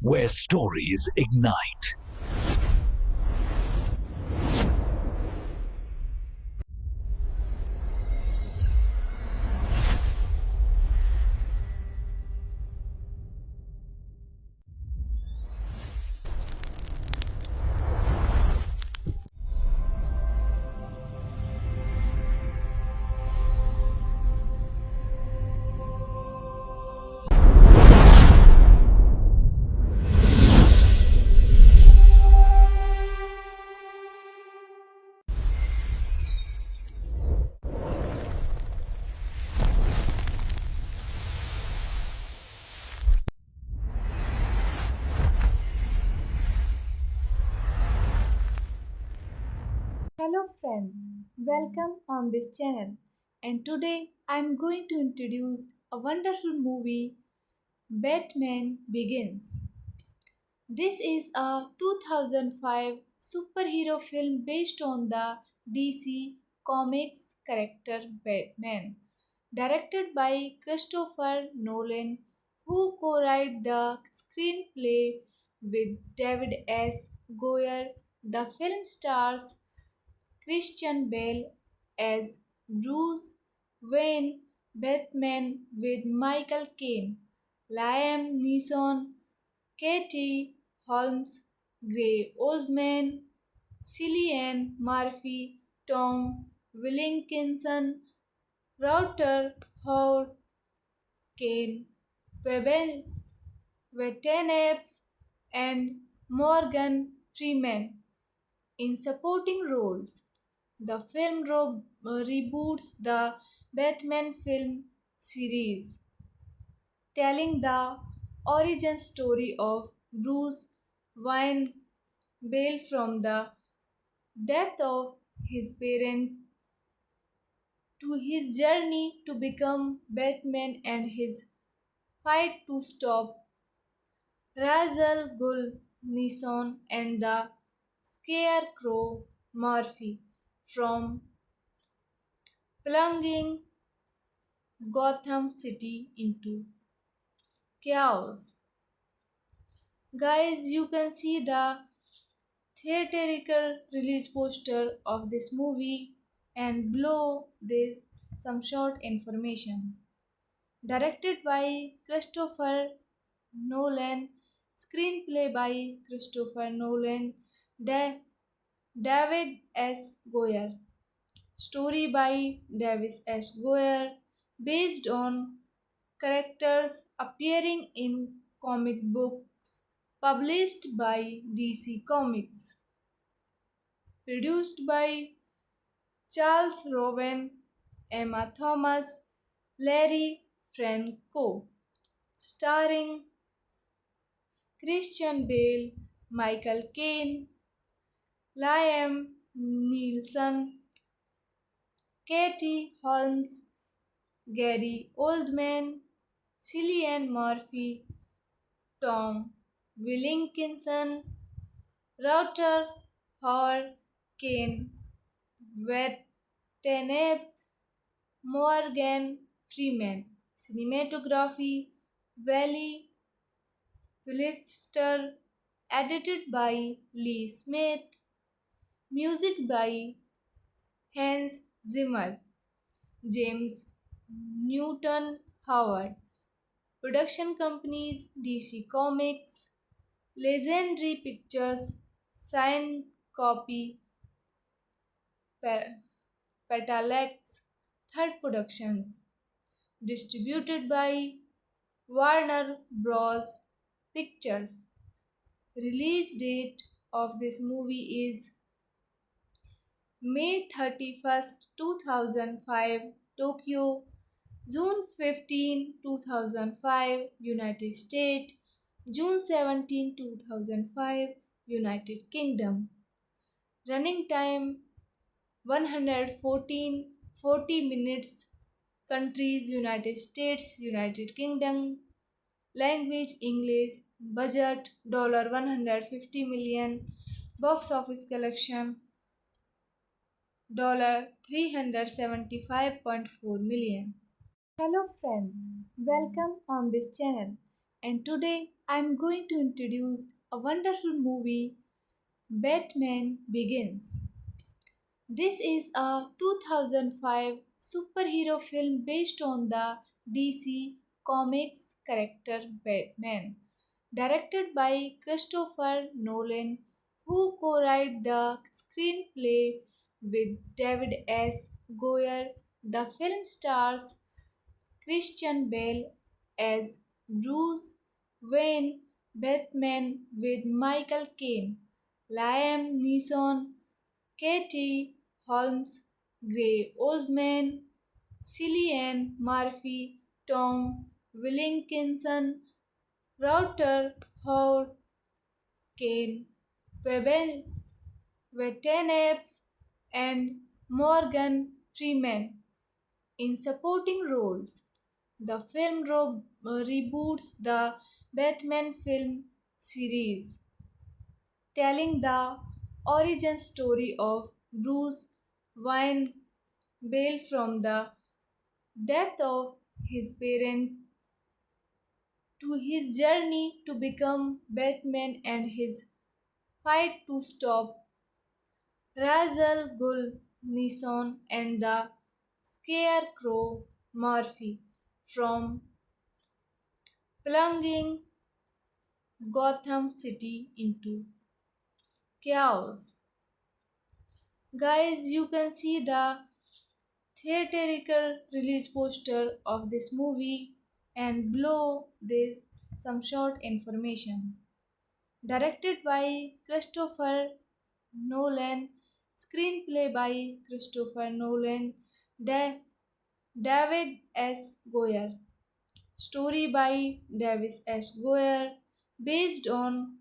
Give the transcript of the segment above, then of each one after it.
where stories ignite. Hello friends, welcome on this channel. And today I'm going to introduce a wonderful movie, Batman Begins. This is a 2005 superhero film based on the DC Comics character Batman, directed by Christopher Nolan, who co-wrote the screenplay with David S. Goyer. The film stars Christian Bale as Bruce Wayne, Batman with Michael Caine, Liam Neeson, Katie Holmes, Gray Oldman, Cillian Murphy, Tom Wilkinson, Router Howard, Kane, Webel, Vetenep, and Morgan Freeman in supporting roles. The film reboots the Batman film series, telling the origin story of Bruce Wayne Bale from the death of his parent to his journey to become Batman and his fight to stop Ra's al Ghul Nissan and the Scarecrow Murphy from plunging Gotham City into chaos. Guys, you can see the theatrical release poster of this movie and below this some short information. Directed by Christopher Nolan, screenplay by Christopher Nolan, Da- David S. Goyer, story by Davis S. Goyer, based on characters appearing in comic books published by DC Comics. Produced by Charles Rowan, Emma Thomas, Larry Franco. Starring Christian Bale, Michael Caine, Liam Neeson, Katie Holmes, Gary Oldman, Cillian Murphy, Tom Wilkinson, Router Howard Kane, Vetenep, Morgan Freeman. Cinematography Valley Philipster, edited by Lee Smith, music by Hans Zimmer, James Newton Howard, production companies DC Comics, Legendary Pictures, Sign Copy, Petalex, Third Productions, distributed by Warner Bros. Pictures. Release date of this movie is May 31st, 2005, Tokyo, June 15, 2005, United States, June 17, 2005, United Kingdom. Running time 114 40 minutes. Countries United States, United Kingdom. Language English. Budget $150 million. Box office collection $375.4 million. Hello friends, welcome on this channel. and today I'm going to introduce a wonderful movie, Batman Begins. This is a 2005 superhero film based on the DC Comics character Batman, directed by Christopher Nolan, who co-wrote the screenplay with David S. Goyer. The film stars Christian Bale as Bruce Wayne, Batman with Michael Caine, Liam Neeson, Katie Holmes, Gray Oldman, Cillian Murphy, Tom Wilkinson, Router Howard, Kane, Webel, Vetenep, and Morgan Freeman in supporting roles. The film reboots the Batman film series, telling the origin story of Bruce Wayne Bale from the death of his parent to his journey to become Batman and his fight to stop Ra's al Ghul Nissan and the Scarecrow Murphy from plunging Gotham City into chaos. Guys, you can see the theatrical release poster of this movie and below this some short information. Directed by Christopher Nolan, screenplay by Christopher Nolan, Da- David S. Goyer, story by Davis S. Goyer, based on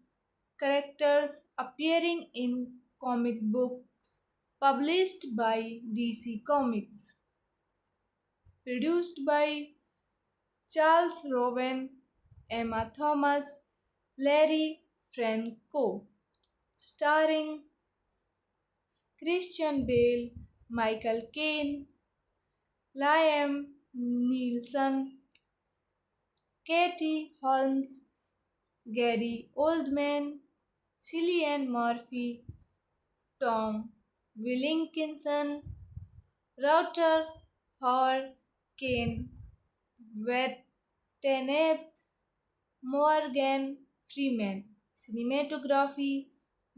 characters appearing in comic books published by DC Comics. Produced by Charles Rowan, Emma Thomas, Larry Franco. Starring Christian Bale, Michael Caine, Liam Neeson, Katie Holmes, Gary Oldman, Cillian Murphy, Tom Wilkinson, Router Howard Kane, Vetenep, Morgan Freeman. Cinematography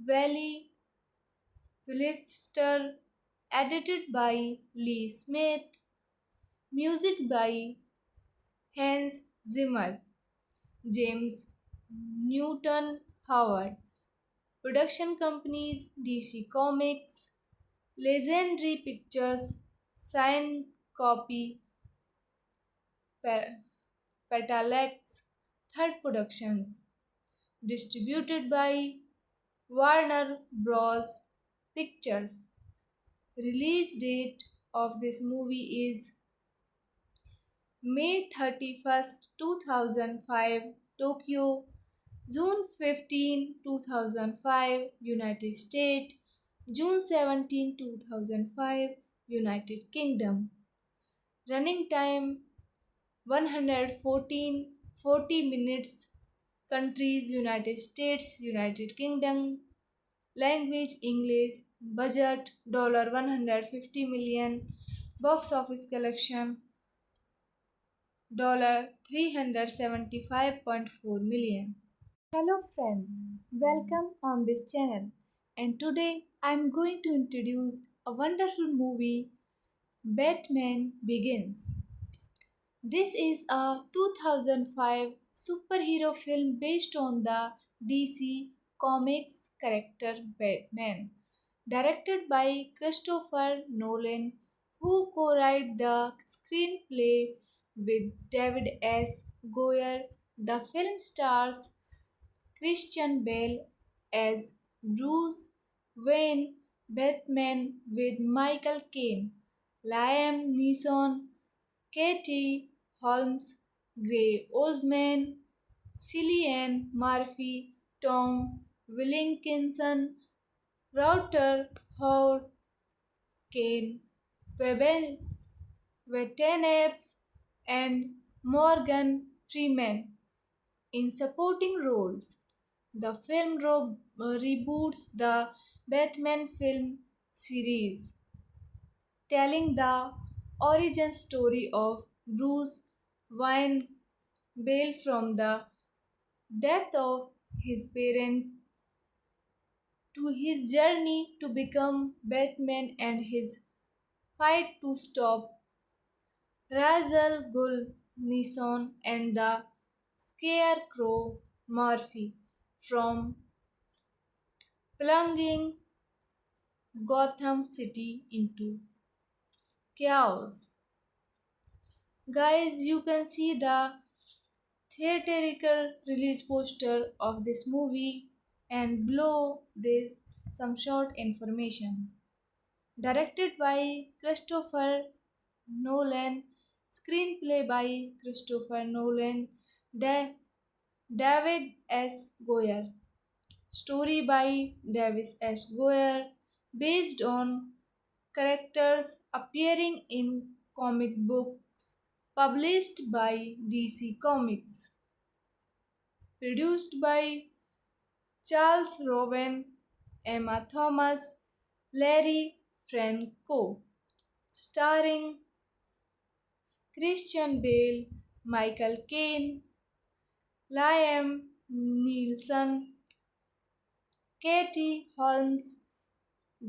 Valley Philipster. Edited by Lee Smith. Music by Hans Zimmer. James Newton Howard. Production companies DC Comics, Legendary Pictures, Sign Copy, Petalex, Third Productions. Distributed by Warner Bros. Pictures. Release date of this movie is May 31st, 2005, Tokyo, June 15, 2005, United States, June 17, 2005, United Kingdom. Running time 114 40 minutes. Countries United States, United Kingdom. Language English. Budget $150 million. Box office collection $375.4 million. Hello friends, welcome on this channel. And today I'm going to introduce a wonderful movie, Batman Begins. This is a 2005 superhero film based on the DC Comics character Batman, directed by Christopher Nolan, who co-wrote the screenplay with David S. Goyer. The film stars Christian Bale as Bruce Wayne, Batman with Michael Caine, Liam Neeson, Katie Holmes, Gray Oldman, Cillian Murphy, Tom Wilkinson, Router Howard Kane, Webel, Vetenep, and Morgan Freeman In supporting roles, the film reboots the Batman film series, telling the origin story of Bruce Wayne Bale from the death of his parents to his journey to become Batman and his fight to stop Ra's al Ghul, Nissan, and the Scarecrow Murphy from plunging Gotham City into chaos. Guys, you can see the theatrical release poster of this movie and below this some short information. Directed by Christopher Nolan, screenplay by Christopher Nolan, David S. Goyer, story by Davis S. Goyer, based on characters appearing in comic books published by DC Comics, produced by Charles Rowan, Emma Thomas, Larry Franco, starring Christian Bale, Michael Caine, Liam Neeson, Katie Holmes,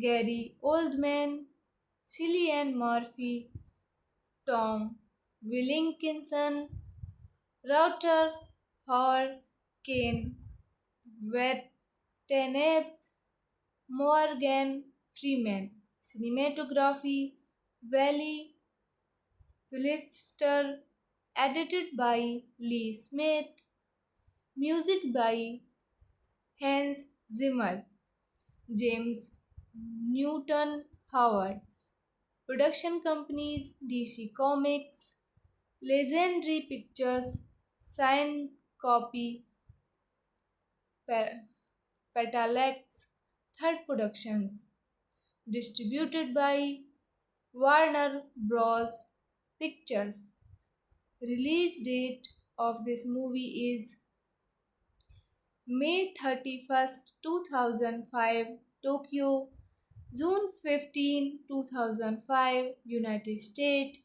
Gary Oldman, Cillian Murphy, Tom Wilkinson, Router Howard, Kane Watanabe, Morgan Freeman. Cinematography Valley Philipster, edited by Lee Smith, music by Hans Zimmer, James Newton Howard, production companies DC Comics, Legendary Pictures, Sign Copy, Petalex, Third Productions, distributed by Warner Bros. Pictures. Release date of this movie is May 31st, 2005, Tokyo, June 15, 2005, United States,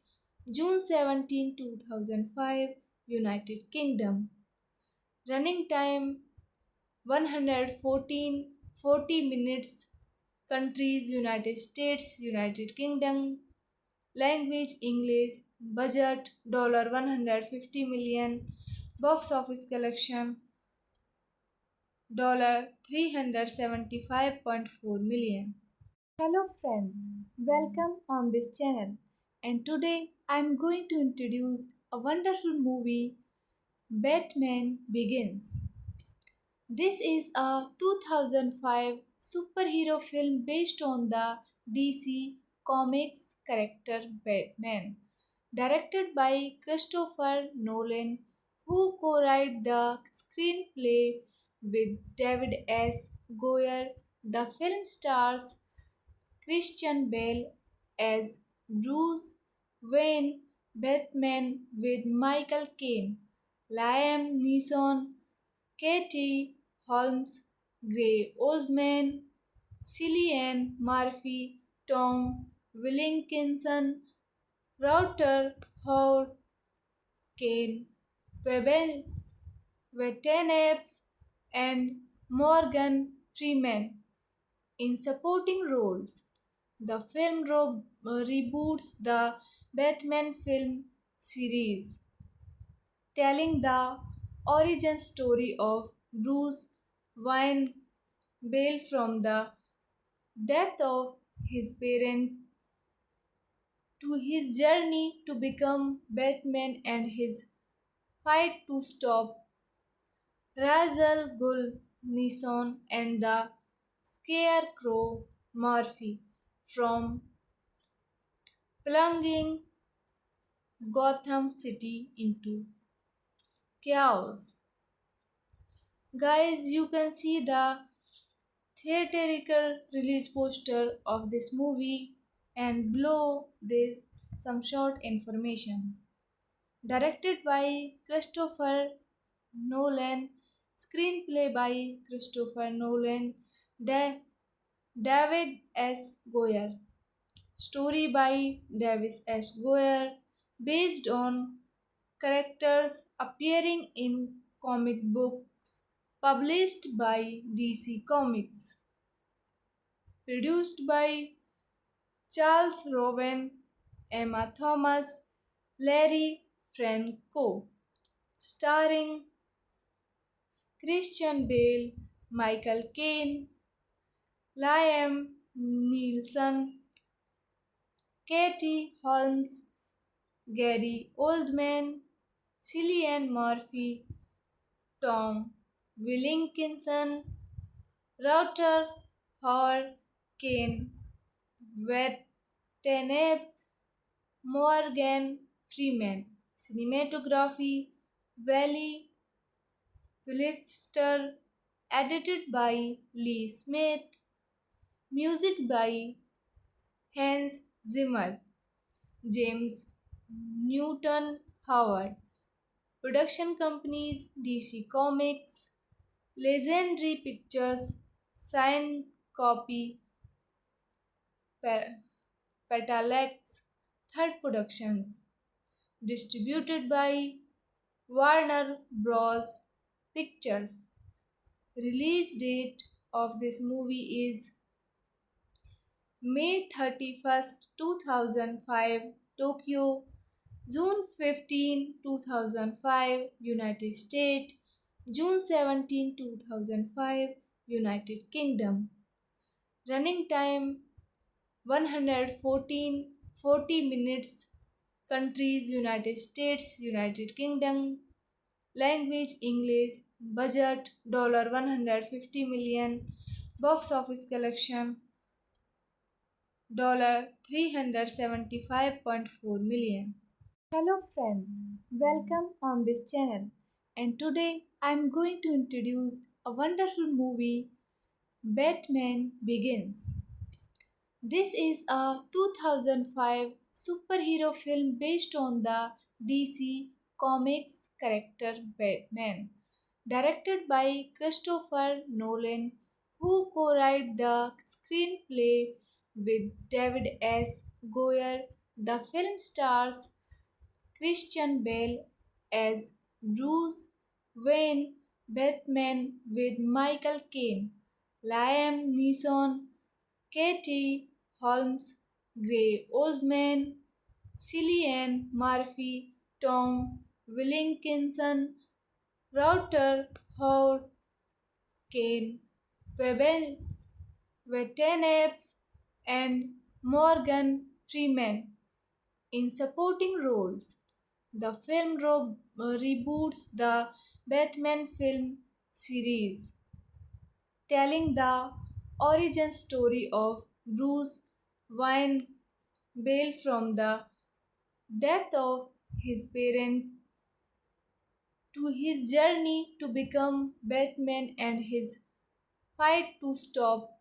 June 17, 2005, United Kingdom. Running time 114 40 minutes. Countries United States, United Kingdom. Language English. Budget $150 million. Box office collection $375.4 million. Hello friends, welcome on this channel. And today I'm going to introduce a wonderful movie, Batman Begins. This is a 2005 superhero film based on the DC Comics character Batman, directed by Christopher Nolan, who co-wrote the screenplay with David S. Goyer. The film stars Christian Bale as Bruce Wayne, Batman with Michael Caine, Liam Neeson, Katie Holmes, Gray Oldman, Cillian Murphy, Tom Wilkinson, Router Howard, Kane Watanabe, and Morgan Freeman. In supporting roles, the film reboots the Batman film series, telling the origin story of Bruce Wayne Bale from the death of his parents to his journey to become Batman and his fight to stop Ra's al Ghul, Nissan, and the Scarecrow Murphy from plunging Gotham City into chaos. Guys, you can see the theatrical release poster of this movie and below this some short information. Directed by Christopher Nolan, screenplay by Christopher Nolan, Da- David S. Goyer, story by Davis S. Goyer, based on characters appearing in comic books published by DC Comics, produced by Charles Rowan, Emma Thomas, Larry Franco, starring Christian Bale, Michael Caine, Liam Neeson, Katie Holmes, Gary Oldman, Cillian Murphy, Tom Wilkinson, Router Howard, Kane Watanabe, Morgan Freeman. Cinematography Valley Philipster, edited by Lee Smith. Music by Hans Zimmer, James Newton Howard. Production companies DC Comics, Legendary Pictures, Sign Copy, Petalex, Third Productions. Distributed by Warner Bros. Pictures. Release date of this movie is May 31st, 2005, Tokyo, June 15, 2005, United States, June 17, 2005, United Kingdom. Running time 114 40 minutes. Countries United States, United Kingdom. Language English. Budget $150 million. Box office collection $375.4 million. Hello friends, welcome on this channel. And today I'm going to introduce a wonderful movie, Batman Begins. This is a 2005 superhero film based on the DC Comics character Batman, directed by Christopher Nolan, who co-wrote the screenplay with David S. Goyer. The film stars Christian Bale as Bruce Wayne, Batman with Michael Caine, Liam Neeson, Katie Holmes, Gray Oldman, Cillian Murphy, Tom Wilkinson, Router Howard, Kane Watanabe, and Morgan Freeman in supporting roles. The film reboots the Batman film series, telling the origin story of Bruce Wayne Bale from the death of his parents to his journey to become Batman and his fight to stop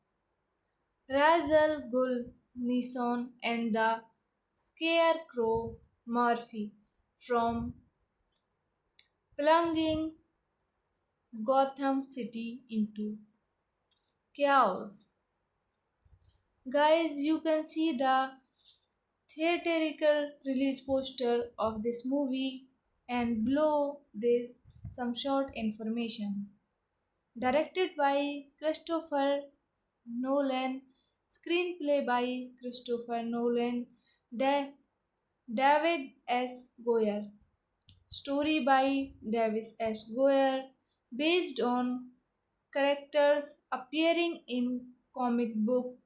Ra's al Ghul Nissan and the Scarecrow Murphy from plunging Gotham City into chaos. Guys, you can see the theatrical release poster of this movie and below this some short information. Directed by Christopher Nolan, screenplay by Christopher Nolan, David S. Goyer, story by Davis S. Goyer, based on characters appearing in comic books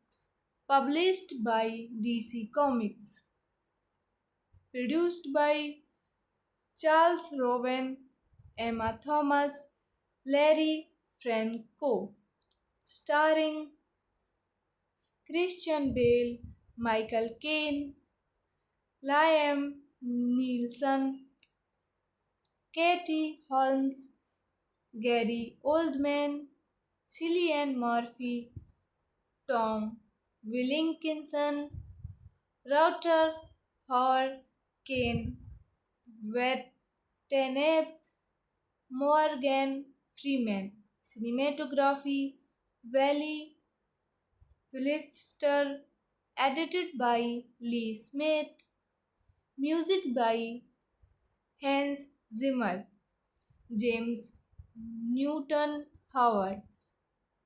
published by DC Comics, produced by Charles Rowan, Emma Thomas, Larry Franco, starring Christian Bale, Michael Caine, Liam Neeson, Katie Holmes, Gary Oldman, Cillian Murphy, Tom Wilkinson, Router Howard, Kane Watanabe, Morgan Freeman. Cinematography Wally Philipster. Edited by Lee Smith. Music by Hans Zimmer. James Newton Howard.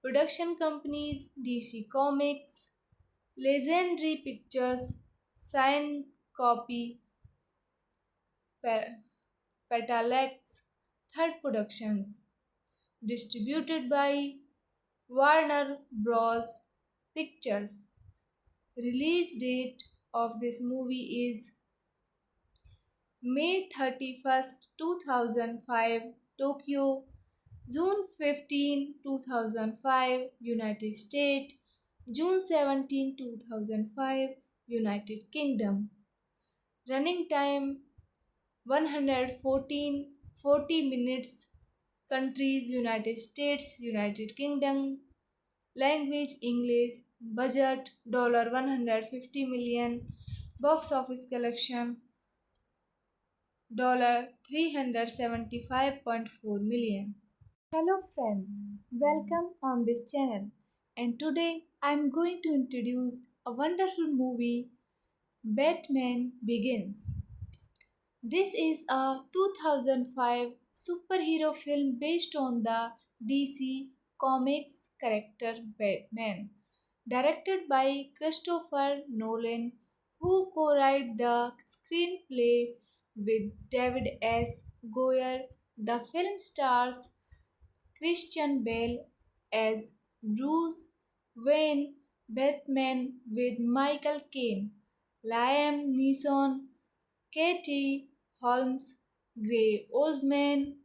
Production companies DC Comics, Legendary Pictures, Sign Copy, Pa- Petalex, Third Productions. Distributed by Warner Bros. Pictures. Release date of this movie is May 31st, 2005, Tokyo, June 15, 2005, United States, June 17, 2005, United Kingdom. Running time 114 40 minutes. Countries United States, United Kingdom. Language English. Budget $150 million. Box office collection $375.4 million. Hello friends, welcome on this channel. And today I'm going to introduce a wonderful movie, Batman Begins. This is a 2005 superhero film based on the DC Comics character Batman, directed by Christopher Nolan, who co-wrote the screenplay with David S. Goyer. The film stars Christian Bale as Bruce Wayne, Batman with Michael Caine, Liam Neeson, Katie Holmes, Gray Oldman,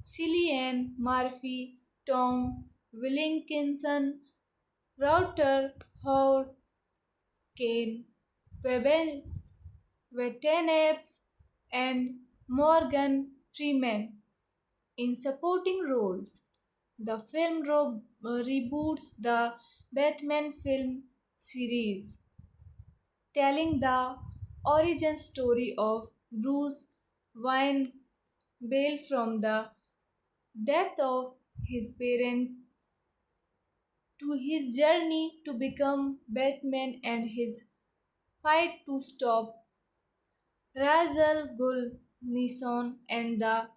Cillian Murphy, Tom Wilkinson, Router Howard, Kane Wettenep, and Morgan Freeman in supporting roles. The film reboots the Batman film series, telling the origin story of Bruce Wayne Bale from the death of his parent to his journey to become Batman and his fight to stop Ra's al Ghul, Nissan, and the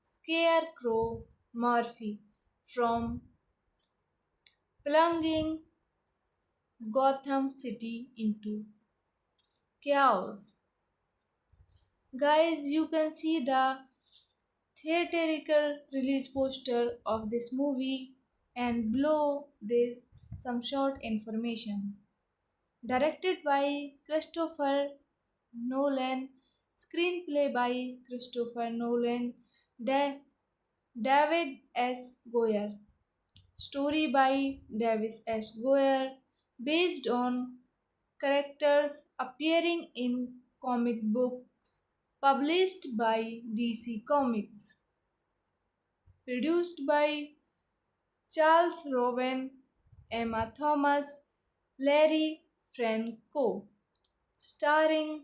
Scarecrow Murphy from plunging Gotham City into chaos. Guys, you can see the theatrical release poster of this movie and below this some short information. Directed by Christopher Nolan, screenplay by Christopher Nolan, David S. Goyer, story by Davis S. Goyer, based on characters appearing in comic books published by DC Comics. Produced by Charles Rowan, Emma Thomas, Larry Franco. Starring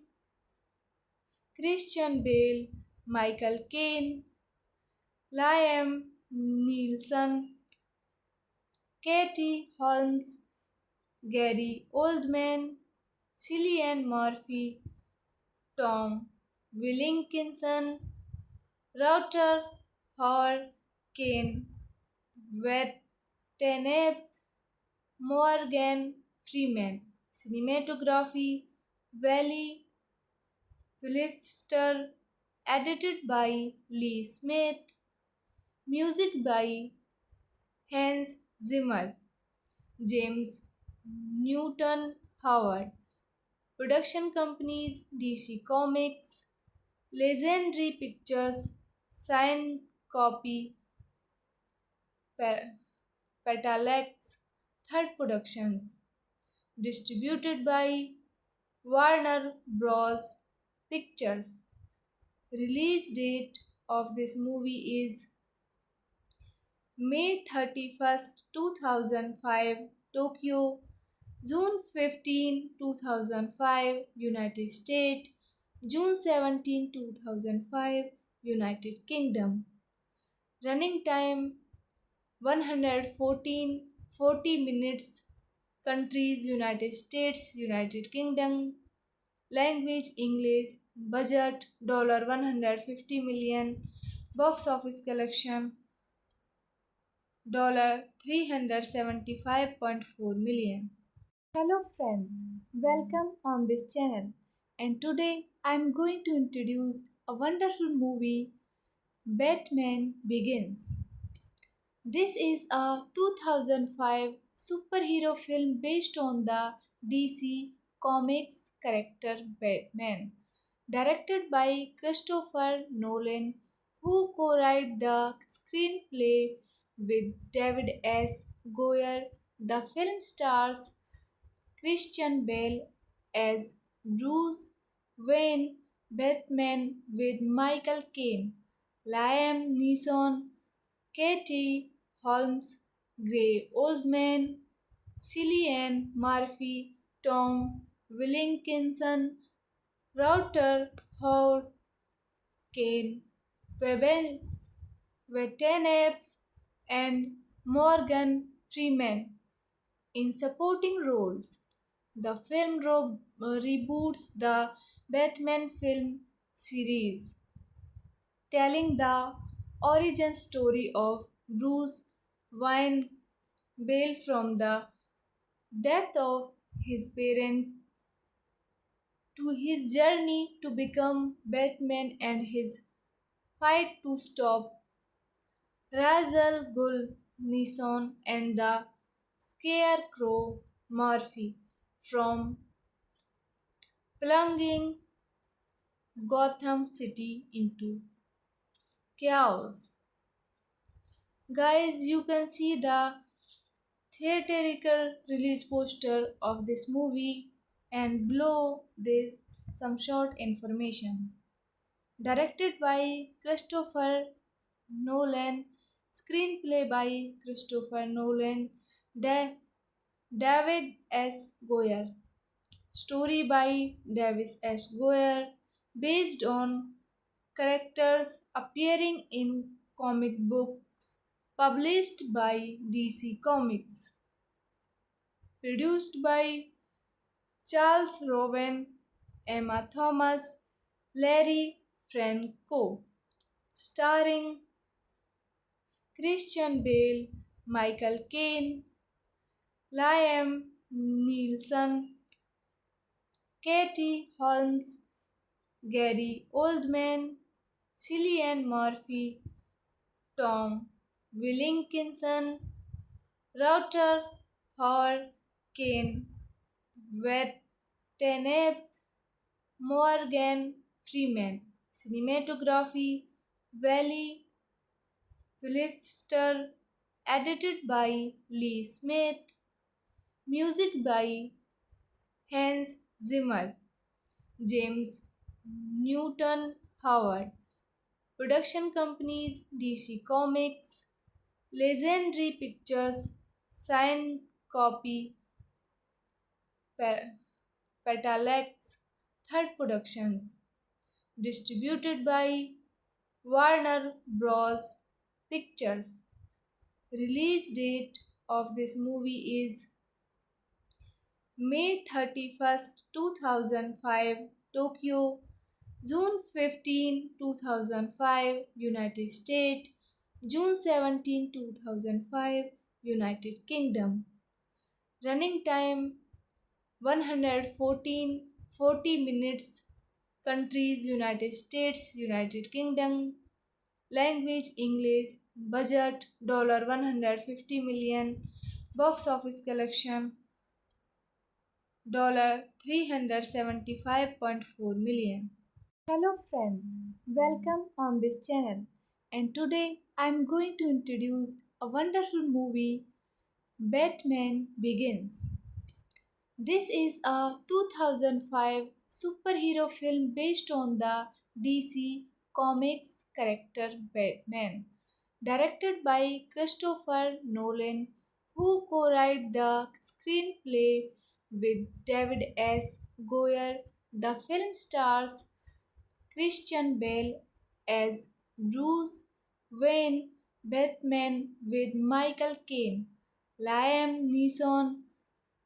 Christian Bale, Michael Caine, Liam Neeson, Katie Holmes, Gary Oldman, Cillian Murphy, Tom Wilkinson, Router Howard, Kane Wettenep, Morgan Freeman. Cinematography Wally Philipster. Edited by Lee Smith. Music by Hans Zimmer. James Newton Howard. Production companies DC Comics, Legendary Pictures, Sign Copy, Petalex, Third Productions. Distributed by Warner Bros. Pictures. Release date of this movie is May 31st, 2005, Tokyo, June 15, 2005, United States, June 17, 2005, United Kingdom. Running time 114 40 minutes. Countries United States, United Kingdom. Language English. Budget $150 million. Box office collection $375.4 million. Hello friends, welcome on this channel. And today I'm going to introduce a wonderful movie, Batman Begins. This is a 2005 superhero film based on the DC Comics character Batman, directed by Christopher Nolan, who co-wrote the screenplay with David S. Goyer. The film stars Christian Bale as Bruce Wayne, Batman with Michael Caine, Liam Neeson, Katie Holmes, Gray Oldman, Cillian Murphy, Tom Wilkinson, Router Howard, Kane, Webel, Vetenep, and Morgan Freeman in supporting roles. The film reboots the Batman film series, telling the origin story of Bruce Wayne Bale from the death of his parent to his journey to become Batman and his fight to stop Ra's al Ghul Nissan and the Scarecrow Murphy from plunging Gotham City into chaos. Guys, you can see the theatrical release poster of this movie and below this some short information. Directed by Christopher Nolan, screenplay by Christopher Nolan, David S. Goyer, story by Davis S. Goyer, based on characters appearing in comic books published by DC Comics. Produced by Charles Rowan, Emma Thomas, Larry Franco. Starring Christian Bale, Michael Caine, Liam Neeson, Katie Holmes, Gary Oldman, Cillian Murphy, Tom Wilkinson, Router Howard, Kane, Vetenep, Morgan Freeman. Cinematography Valley Philipster. Edited by Lee Smith. Music by Hans Zimmer. James Newton Howard. Production companies DC Comics, Legendary Pictures, Sign Copy, Petalex, Third Productions. Distributed by Warner Bros. Pictures. Release date of this movie is May 31st, 2005, Tokyo, June 15, 2005, United States, June 17, 2005, United Kingdom. Running time 114 40 minutes. Countries United States, United Kingdom. Language English. Budget $150 million. Box office collection $375.4 million. Hello friends, welcome on this channel. And today I'm going to introduce a wonderful movie, Batman Begins. This is a 2005 superhero film based on the DC Comics character Batman, directed by Christopher Nolan, who co-wrote the screenplay with David S. Goyer. The film stars Christian Bale as Bruce Wayne, Batman with Michael Caine, Liam Neeson,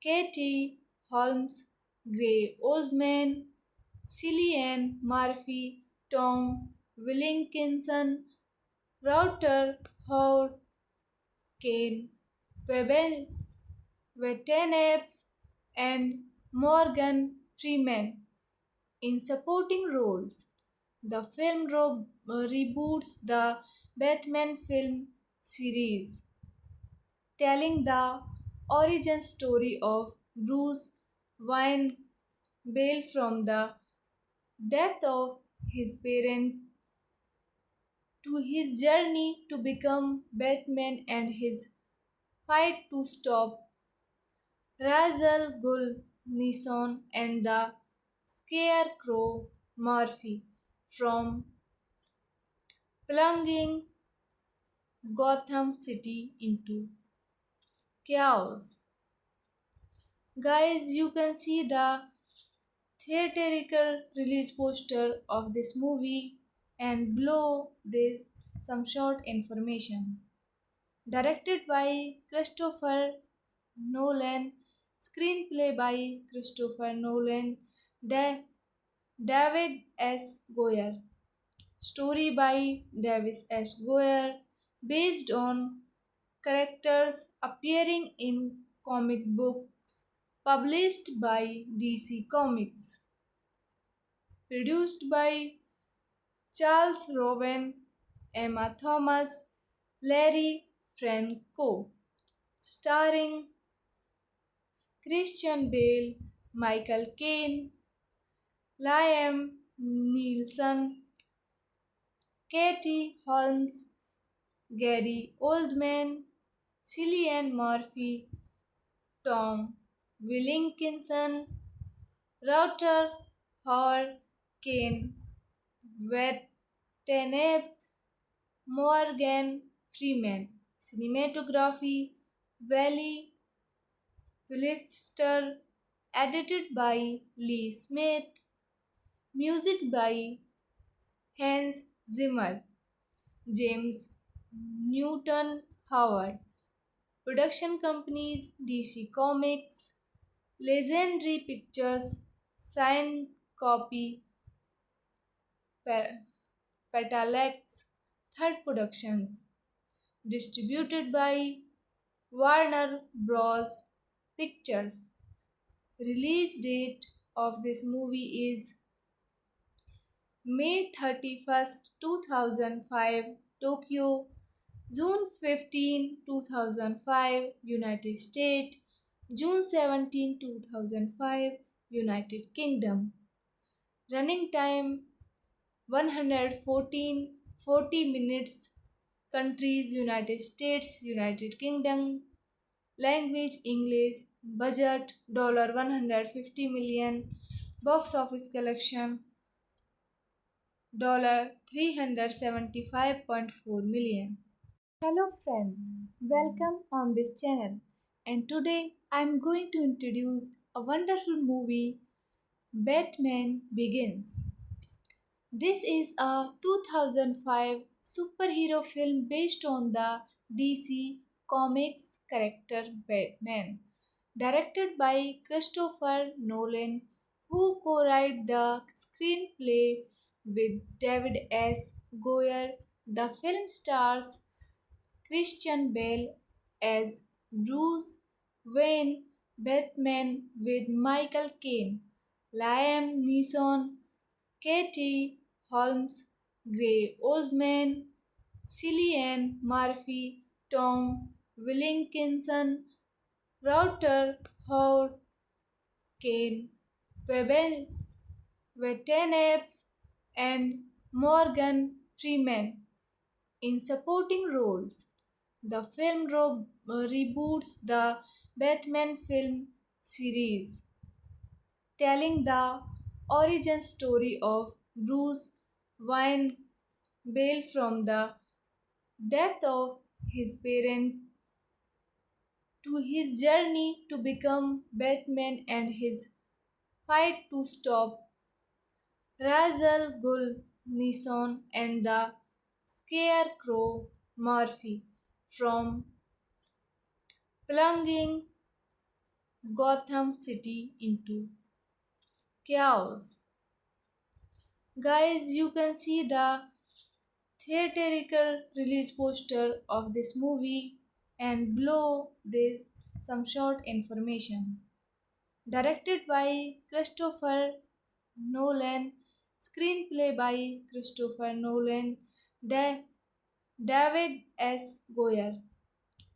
Katie Holmes, Gray Oldman, Cillian Murphy, Tom Wilkinson, Router Howard, Kane, Webel, Vetenep, and Morgan Freeman in supporting roles. The film reboots the Batman film series, telling the origin story of Bruce Wayne Bale from the death of his parents to his journey to become Batman and his fight to stop Ra's al Ghul, Nissan, and the Scarecrow Murphy from plunging Gotham City into chaos. Guys, you can see the theatrical release poster of this movie and below this some short information. Directed by Christopher Nolan, screenplay by Christopher Nolan, David S. Goyer, story by Davis S. Goyer, based on characters appearing in comic books published by DC Comics, produced by Charles Rowan, Emma Thomas, Larry Franco, starring Christian Bale, Michael Caine, Liam Neeson, Katie Holmes, Gary Oldman, Cillian Murphy, Tom Wilkinson, Router Howard, Kane, Vetenep, Morgan Freeman, cinematography, Valley Philipster, edited by Lee Smith, music by Hans Zimmer, James Newton Howard, production companies DC Comics, Legendary Pictures, Sign Copy, Petalex, Third Productions, distributed by Warner Bros. Pictures. Release date of this movie is May 31st, 2005, Tokyo, June 15, 2005, United States, June 17, 2005, United Kingdom. Running time 114 40 minutes. Countries United States, United Kingdom. Language English. Budget $150 million. Box office collection $375.4 million. Hello friends, welcome on this channel. And today I'm going to introduce a wonderful movie, Batman Begins. This is a 2005 superhero film based on the DC Comics character Batman, directed by Christopher Nolan, who co-wrote the screenplay with David S. Goyer. The film stars Christian Bale as Bruce Wayne, Batman with Michael Caine, Liam Neeson, Katie Holmes, Gray Oldman, Cillian Murphy, Tom Wilkinson, Router Howard, Kane, Webel, Vetenep, and Morgan Freeman in supporting roles. The film reboots the Batman film series, telling the origin story of Bruce Wayne Bale from the death of his parents to his journey to become Batman and his fight to stop Ra's al Ghul, Nissan, and the Scarecrow Murphy from plunging Gotham City into chaos. Guys, you can see the theatrical release poster of this movie and below this some short information. Directed by Christopher Nolan, screenplay by Christopher Nolan, David S. Goyer,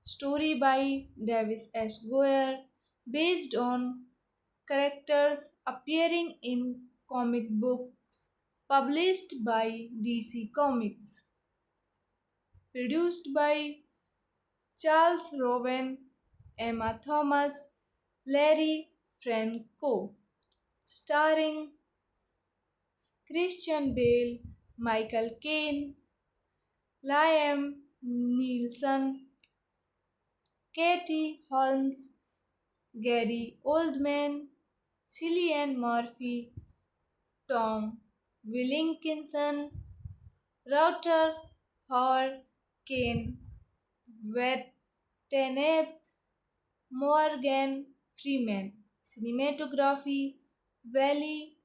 story by Davis S. Goyer, based on characters appearing in comic books published by DC Comics, produced by Charles Rowan, Emma Thomas, Larry Franco, starring Christian Bale, Michael Caine, Liam Neeson, Katie Holmes, Gary Oldman, Cillian Murphy, Tom Wilkinson, Router Howard, Kane Watanabe, Morgan Freeman. Cinematography Valley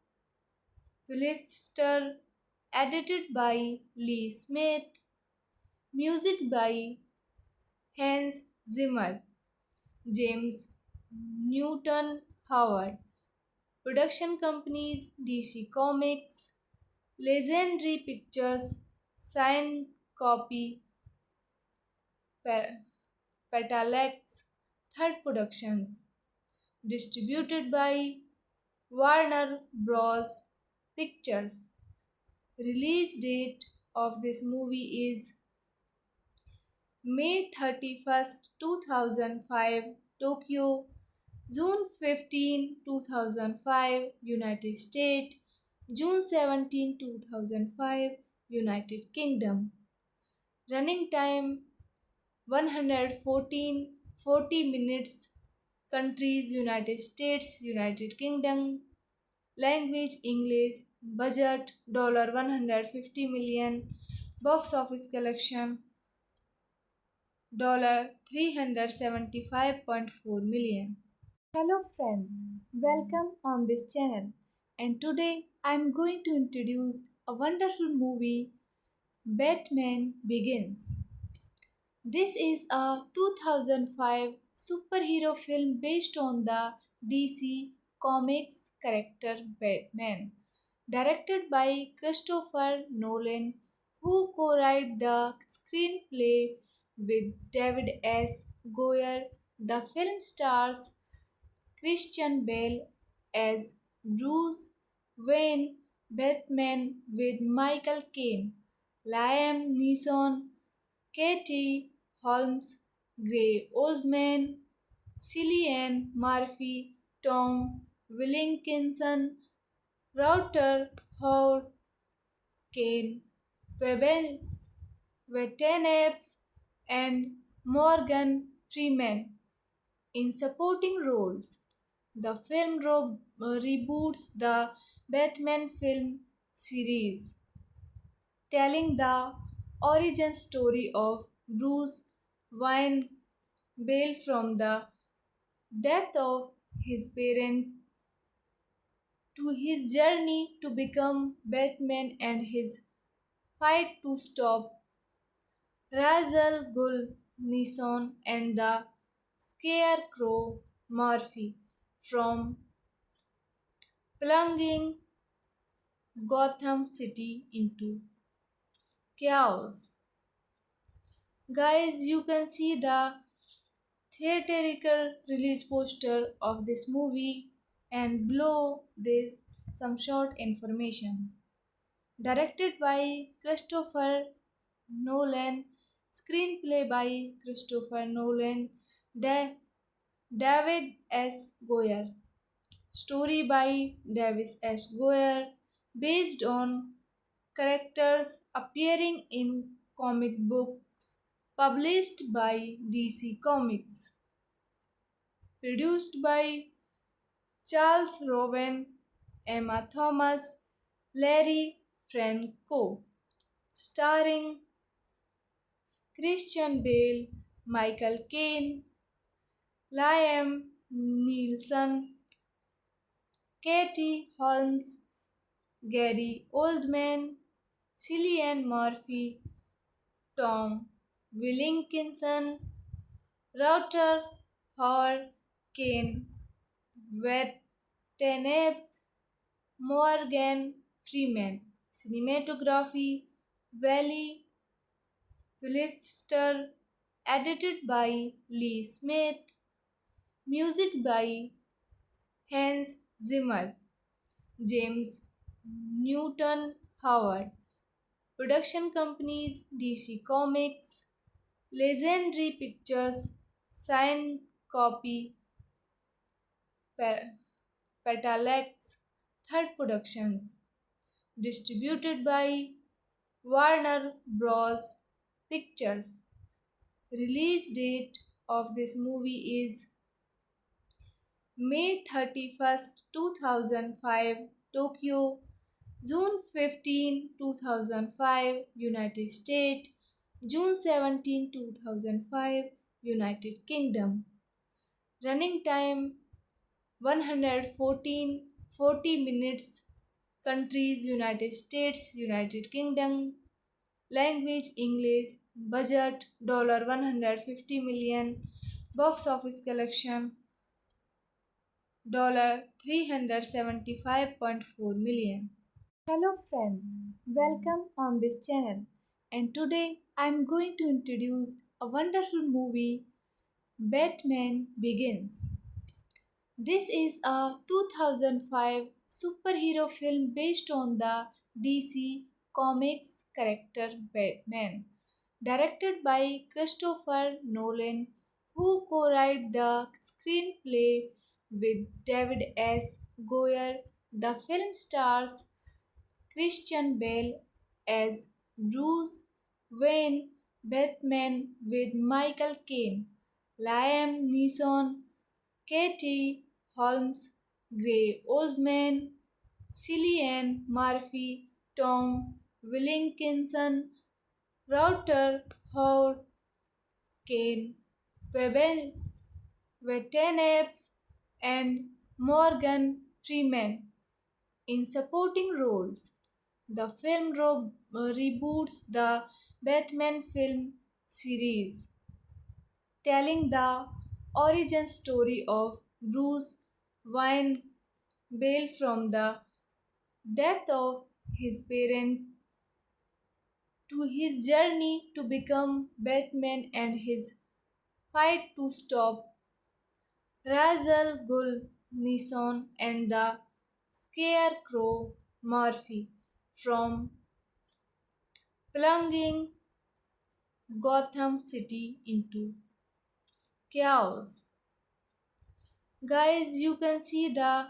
Philipster, edited by Lee Smith, music by Hans Zimmer, James Newton Howard, production companies DC Comics, Legendary Pictures, Sign Copy, Petalex, Third Productions, distributed by Warner Bros. Pictures. Release date of this movie is May 31st, 2005, Tokyo, June 15, 2005, United States, June 17, 2005, United Kingdom. Running time 114 40 minutes. Countries United States, United Kingdom. Language English. Budget $150 million. Box office collection $375.4 million. Hello friends, welcome on this channel. And today I'm going to introduce a wonderful movie, Batman Begins. This is a 2005 superhero film based on the DC Comics character Batman, directed by Christopher Nolan, who co-wrote the screenplay with David S. Goyer. The film stars Christian Bale as Bruce Wayne Batman with Michael Caine, Liam Neeson, Katie Holmes, Gray Oldman, Cillian Murphy, Tom Wilkinson, Router Howard, Kane Watanabe, and Morgan Freeman in supporting roles. The film reboots the Batman film series, telling the origin story of Bruce Wayne Bale from the death of his parents to his journey to become Batman and his fight to stop Ra's al Ghul Neeson and the Scarecrow Murphy from plunging Gotham City into chaos. Guys, you can see the theatrical release poster of this movie and below this some short information. Directed by Christopher Nolan, screenplay by Christopher Nolan, David S. Goyer, story by Davis S. Goyer, based on characters appearing in comic books published by DC Comics, produced by Charles Rowan, Emma Thomas, Larry Franco, starring Christian Bale, Michael Caine, Liam Neeson, Katie Holmes, Gary Oldman, Cillian Murphy, Tom Wilkinson, Router Howard, Kane, Watanabe, Morgan Freeman. Cinematography, Valley Philipster, edited by Lee Smith. Music by Hans Zimmer, James Newton Howard. Production companies DC Comics, Legendary Pictures, Sign Copy, Pa- Petalex, Third Productions. Distributed by Warner Bros. Pictures. Release date of this movie is May 31st, 2005, Tokyo, June 15, 2005, United States, June 17, 2005, United Kingdom. Running time 114 40 minutes. Countries United States, United Kingdom. Language English. Budget $150 million. Box office collection $375.4 million. Hello friends, welcome on this channel. And today I'm going to introduce a wonderful movie, Batman Begins. This is a 2005 superhero film based on the DC Comics character Batman, directed by Christopher Nolan, who co-wrote the screenplay with David S. Goyer. The film stars Christian Bale as Bruce Wayne, Batman with Michael Caine, Liam Neeson, Katie Holmes, Gray Oldman, Cillian Murphy, Tom Wilkinson, Router Howard, Kane, Watanabe, and Morgan Freeman in supporting roles. The film reboots the Batman film series, telling the origin story of Bruce Wayne Bale from the death of his parent to his journey to become Batman and his fight to stop Ra's al Ghul, Nissan, and the Scarecrow Murphy from plunging Gotham City into chaos. Guys, you can see the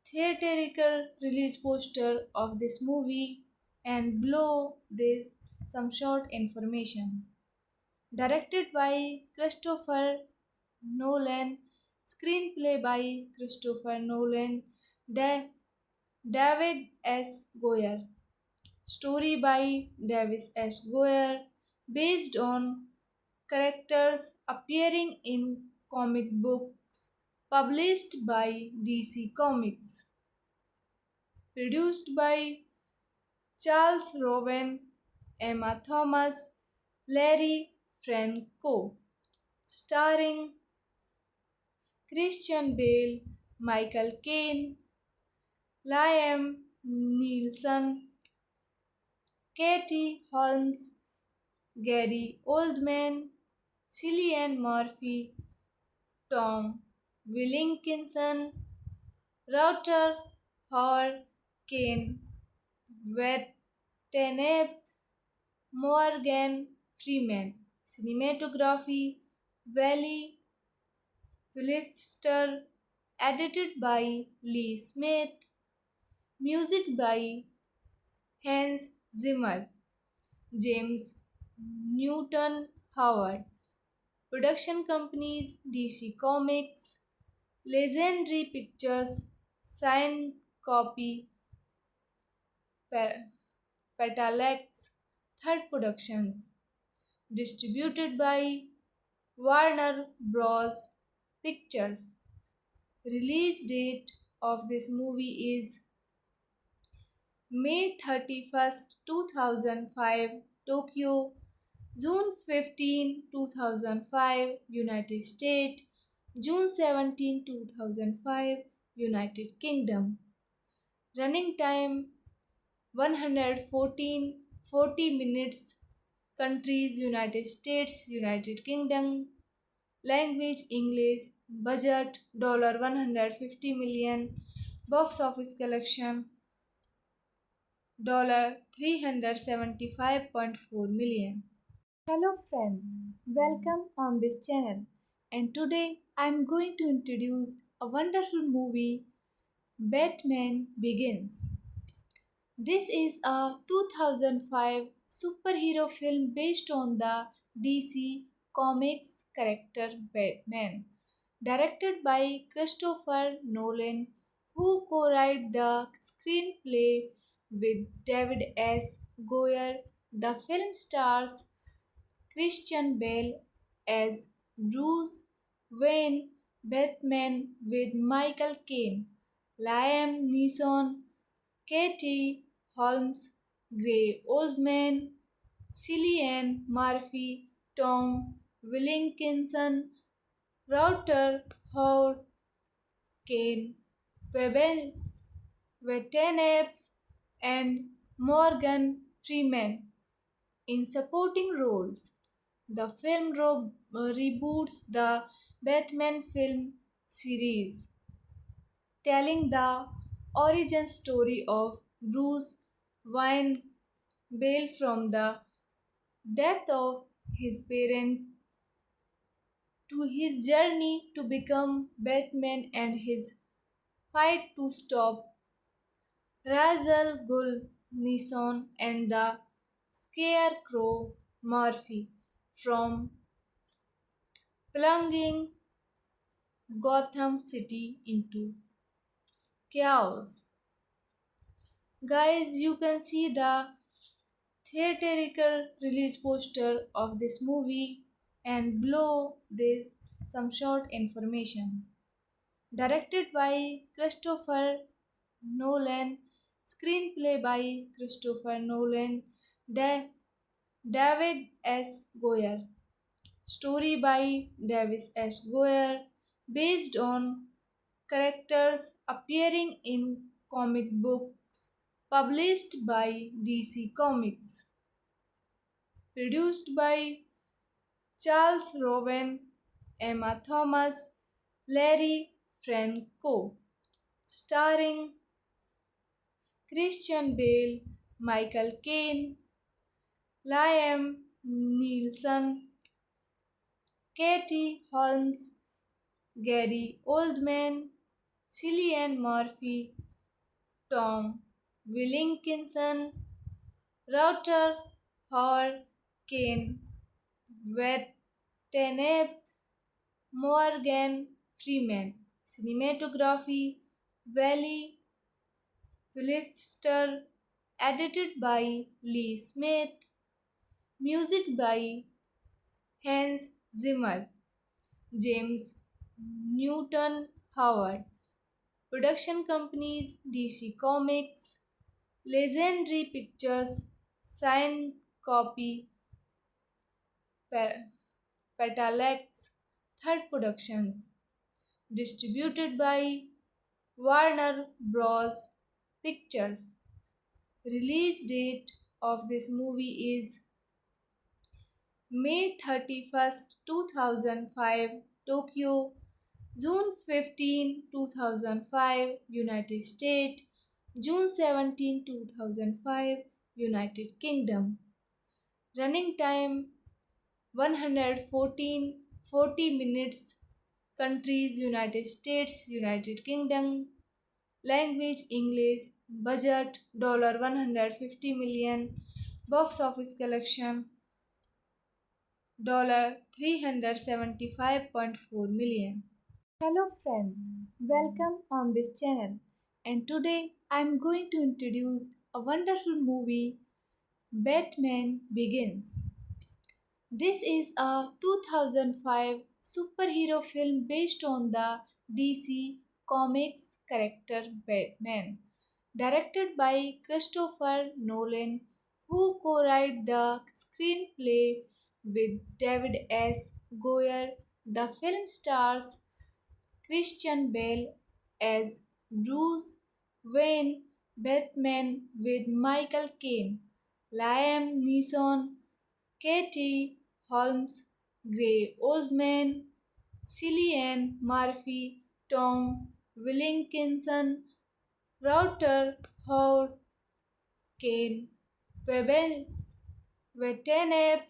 theatrical release poster of this movie and below this some short information. Directed by Christopher Nolan, screenplay by Christopher Nolan, David S. Goyer, story by Davis S. Goyer, based on characters appearing in comic books published by DC Comics. Produced by Charles Rowan, Emma Thomas, Larry Franco. Starring Christian Bale, Michael Caine, Liam Neeson, Katie Holmes, Gary Oldman, Cillian Murphy, Tom Wilkinson, Router Howard, Kane, Watanabe, Morgan Freeman. Cinematography, Valley Philipster, edited by Lee Smith. Music by Hans Zimmer, James Newton Howard. Production companies DC Comics, Legendary Pictures, Sign Copy, Petalex, Third Productions. distributed by Warner Bros. Pictures. Release date of this movie is May 31st, 2005, Tokyo, June 15, 2005, United States, June 17, 2005, United Kingdom. Running time 114 40 minutes. Countries United States, United Kingdom. Language English. Budget $150 million. Box office collection $375.4 million. Hello friends, welcome on this channel. And today I'm going to introduce a wonderful movie, Batman Begins. This is a 2005 superhero film based on the DC Comics character Batman, directed by Christopher Nolan, who co-wrote the screenplay with David S. Goyer. The film stars Christian Bale as Bruce Wayne, Batman with Michael Caine, Liam Neeson, Katie Holmes, Gray Oldman, Cillian Murphy, Tom Wilkinson, Router Howard, Kane Wettenep, and Morgan Freeman in supporting roles. The film reboots the Batman film series, telling the origin story of Bruce Wayne Bale from the death of his parent to his journey to become Batman and his fight to stop Ra's al Ghul, Nissan, and the Scarecrow Murphy from plunging Gotham City into chaos. Guys, you can see the theatrical release poster of this movie and below this some short information. Directed by Christopher Nolan, screenplay by Christopher Nolan, David S. Goyer, story by Davis S. Goyer, based on characters appearing in comic books published by DC Comics. Produced by Charles Rowan, Emma Thomas, Larry Franco. Starring Christian Bale, Michael Caine, Liam Neeson, Katie Holmes, Gary Oldman, Cillian Murphy, Tom Wilkinson, Router Howard, Kane Wettenep, Morgan Freeman. Cinematography Wally Philipster. Edited by Lee Smith. Music by Hans Zimmer. James Newton Howard. Production companies DC Comics, Legendary Pictures, Sign Copy, Petalex, Third Productions. Distributed by Warner Bros. Pictures. Release date of this movie is May 31st, 2005, Tokyo, June 15, 2005, United States, June 17, 2005, United Kingdom. Running time 114 40 minutes. Countries United States, United Kingdom. Language English. Budget $150 million. Box office collection $375.4 million. Hello friends, welcome on this channel. And today I'm going to introduce a wonderful movie, Batman Begins. This is a 2005 superhero film based on the DC Comics character Batman, directed by Christopher Nolan, who co-wrote the screenplay with David S. Goyer. The film stars Christian Bale as Bruce Wayne, Batman with Michael Caine, Liam Neeson, Katie Holmes, Gray Oldman, Cillian Murphy, Tom Wilkinson, Router Howard, Kane, Webel, Vetenep,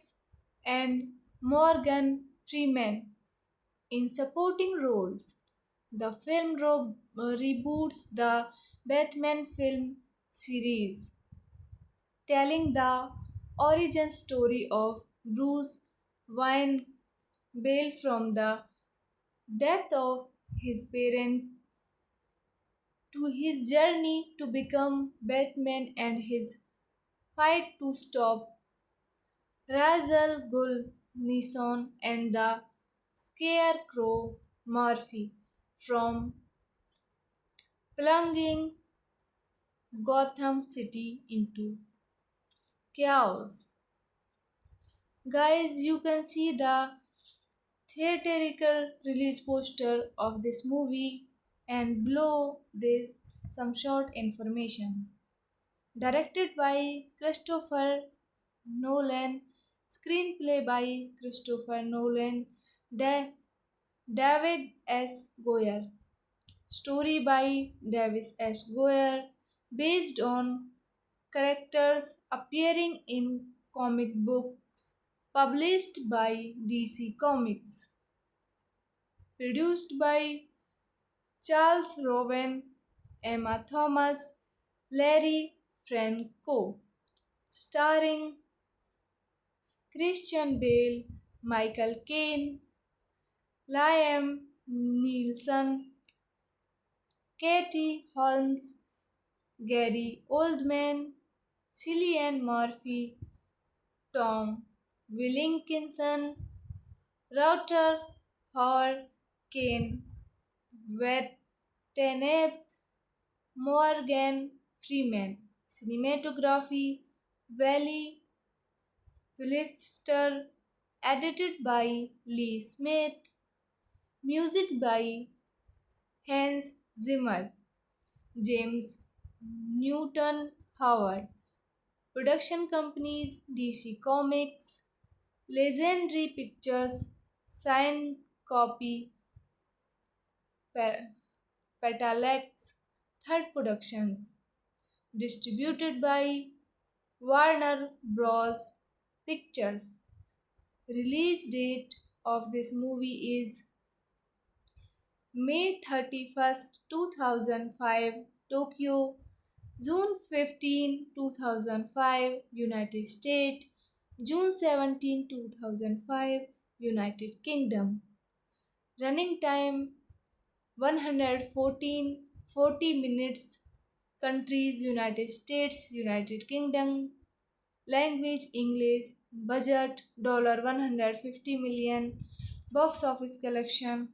and Morgan Freeman in supporting roles. The film reboots the Batman film series, telling the origin story of Bruce Wayne Bale from the death of his parents to his journey to become Batman and his fight to stop Ra's al Ghul Nissan and the Scarecrow Murphy from plunging Gotham City into chaos. Guys, you can see the theatrical release poster of this movie and below this some short information. Directed by Christopher Nolan, screenplay by Christopher Nolan, David S. Goyer, story by Davis S. Goyer, based on characters appearing in comic books published by DC Comics. Produced by Charles Rowan, Emma Thomas, Larry Franco. Starring Christian Bale, Michael Caine, Liam Neeson, Katie Holmes, Gary Oldman, Cillian Murphy, Tom Wilkinson, Router Howard Kane, Vetenep, Morgan Freeman. Cinematography Valley Philipster. Edited by Lee Smith. Music by Hans Zimmer. James Newton Howard. Production companies DC Comics, Legendary Pictures, Sign Copy, Petalex, Third Productions. Distributed by Warner Bros. Pictures. Release date of this movie is May 31st, 2005, Tokyo, June 15, 2005, United States, June 17, 2005, United Kingdom. Running time 114 40 minutes. Countries United States, United Kingdom. Language English. Budget $150 million. Box office collection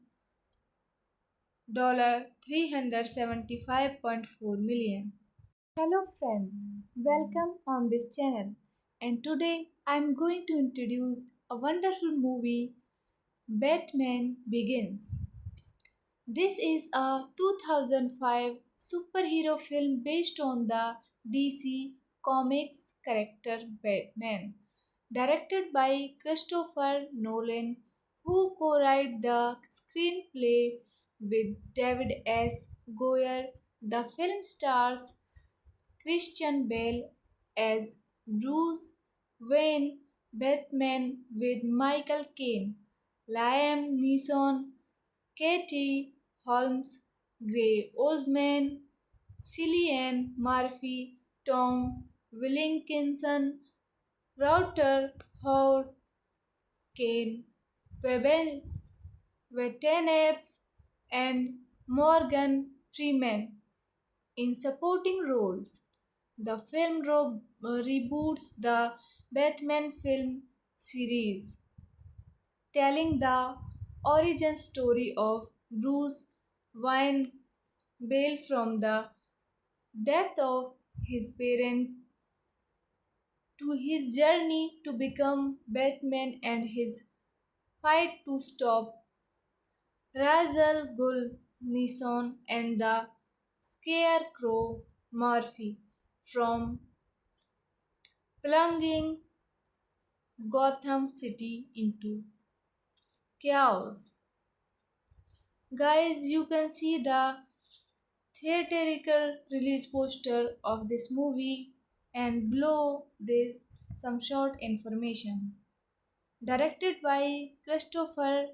$375.4 million. Hello friends, welcome on this channel. And today I'm going to introduce a wonderful movie, Batman Begins. This is a 2005 superhero film based on the DC Comics character Batman, directed by Christopher Nolan, who co-wrote the screenplay with David S. Goyer. The film stars Christian Bale as Bruce Wayne, Batman with Michael Caine, Liam Neeson, Katie Holmes, Gray Oldman, Cillian Murphy, Tom Wilkinson, Router Howard Kane, Webel, Vetenep, and Morgan Freeman in supporting roles. The film reboots the Batman film series, telling the origin story of Bruce Wayne Bale from the death of his parents to his journey to become Batman and his fight to stop Ra's al Ghul, Nissan, and the Scarecrow Murphy from plunging Gotham City into chaos. Guys, you can see the theatrical release poster of this movie and below this some short information. Directed by Christopher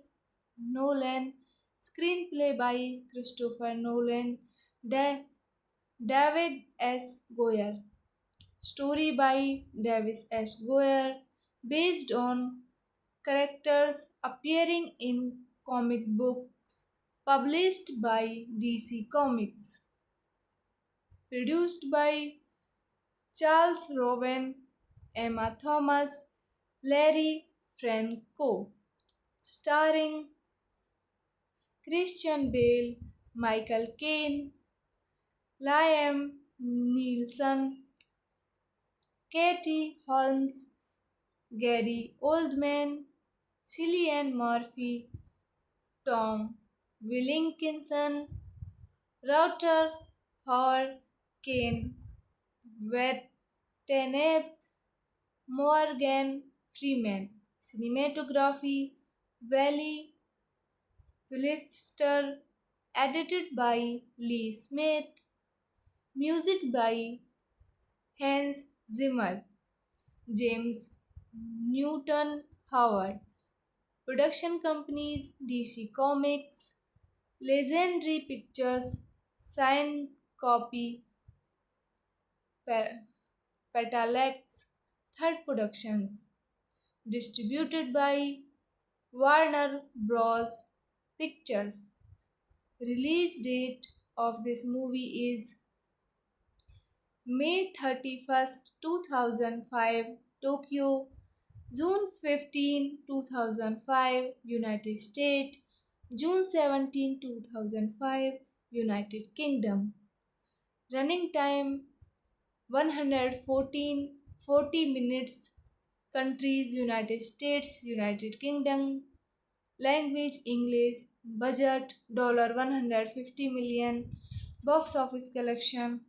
Nolan, screenplay by Christopher Nolan, David S. Goyer, story by Davis S. Goyer, based on characters appearing in comic books published by DC Comics, produced by Charles Rowan, Emma Thomas, Larry Franco, starring Christian Bale, Michael Caine, Liam Neeson, Katie Holmes, Gary Oldman, Cillian Murphy, Tom Wilkinson, Router Howard, Kane Watanabe, Morgan Freeman. Cinematography Valley Philipster, edited by Lee Smith, music by Hans Zimmer, James Newton Howard, production companies DC Comics, Legendary Pictures, Sign Copy, Petalex, Third Productions, distributed by Warner Bros. Pictures. Release date of this movie is May 31st, 2005, Tokyo, June 15, 2005, United States, June 17, 2005, United Kingdom. Running time 114 40 minutes. Countries United States, United Kingdom. Language English. Budget $150 million. Box office collection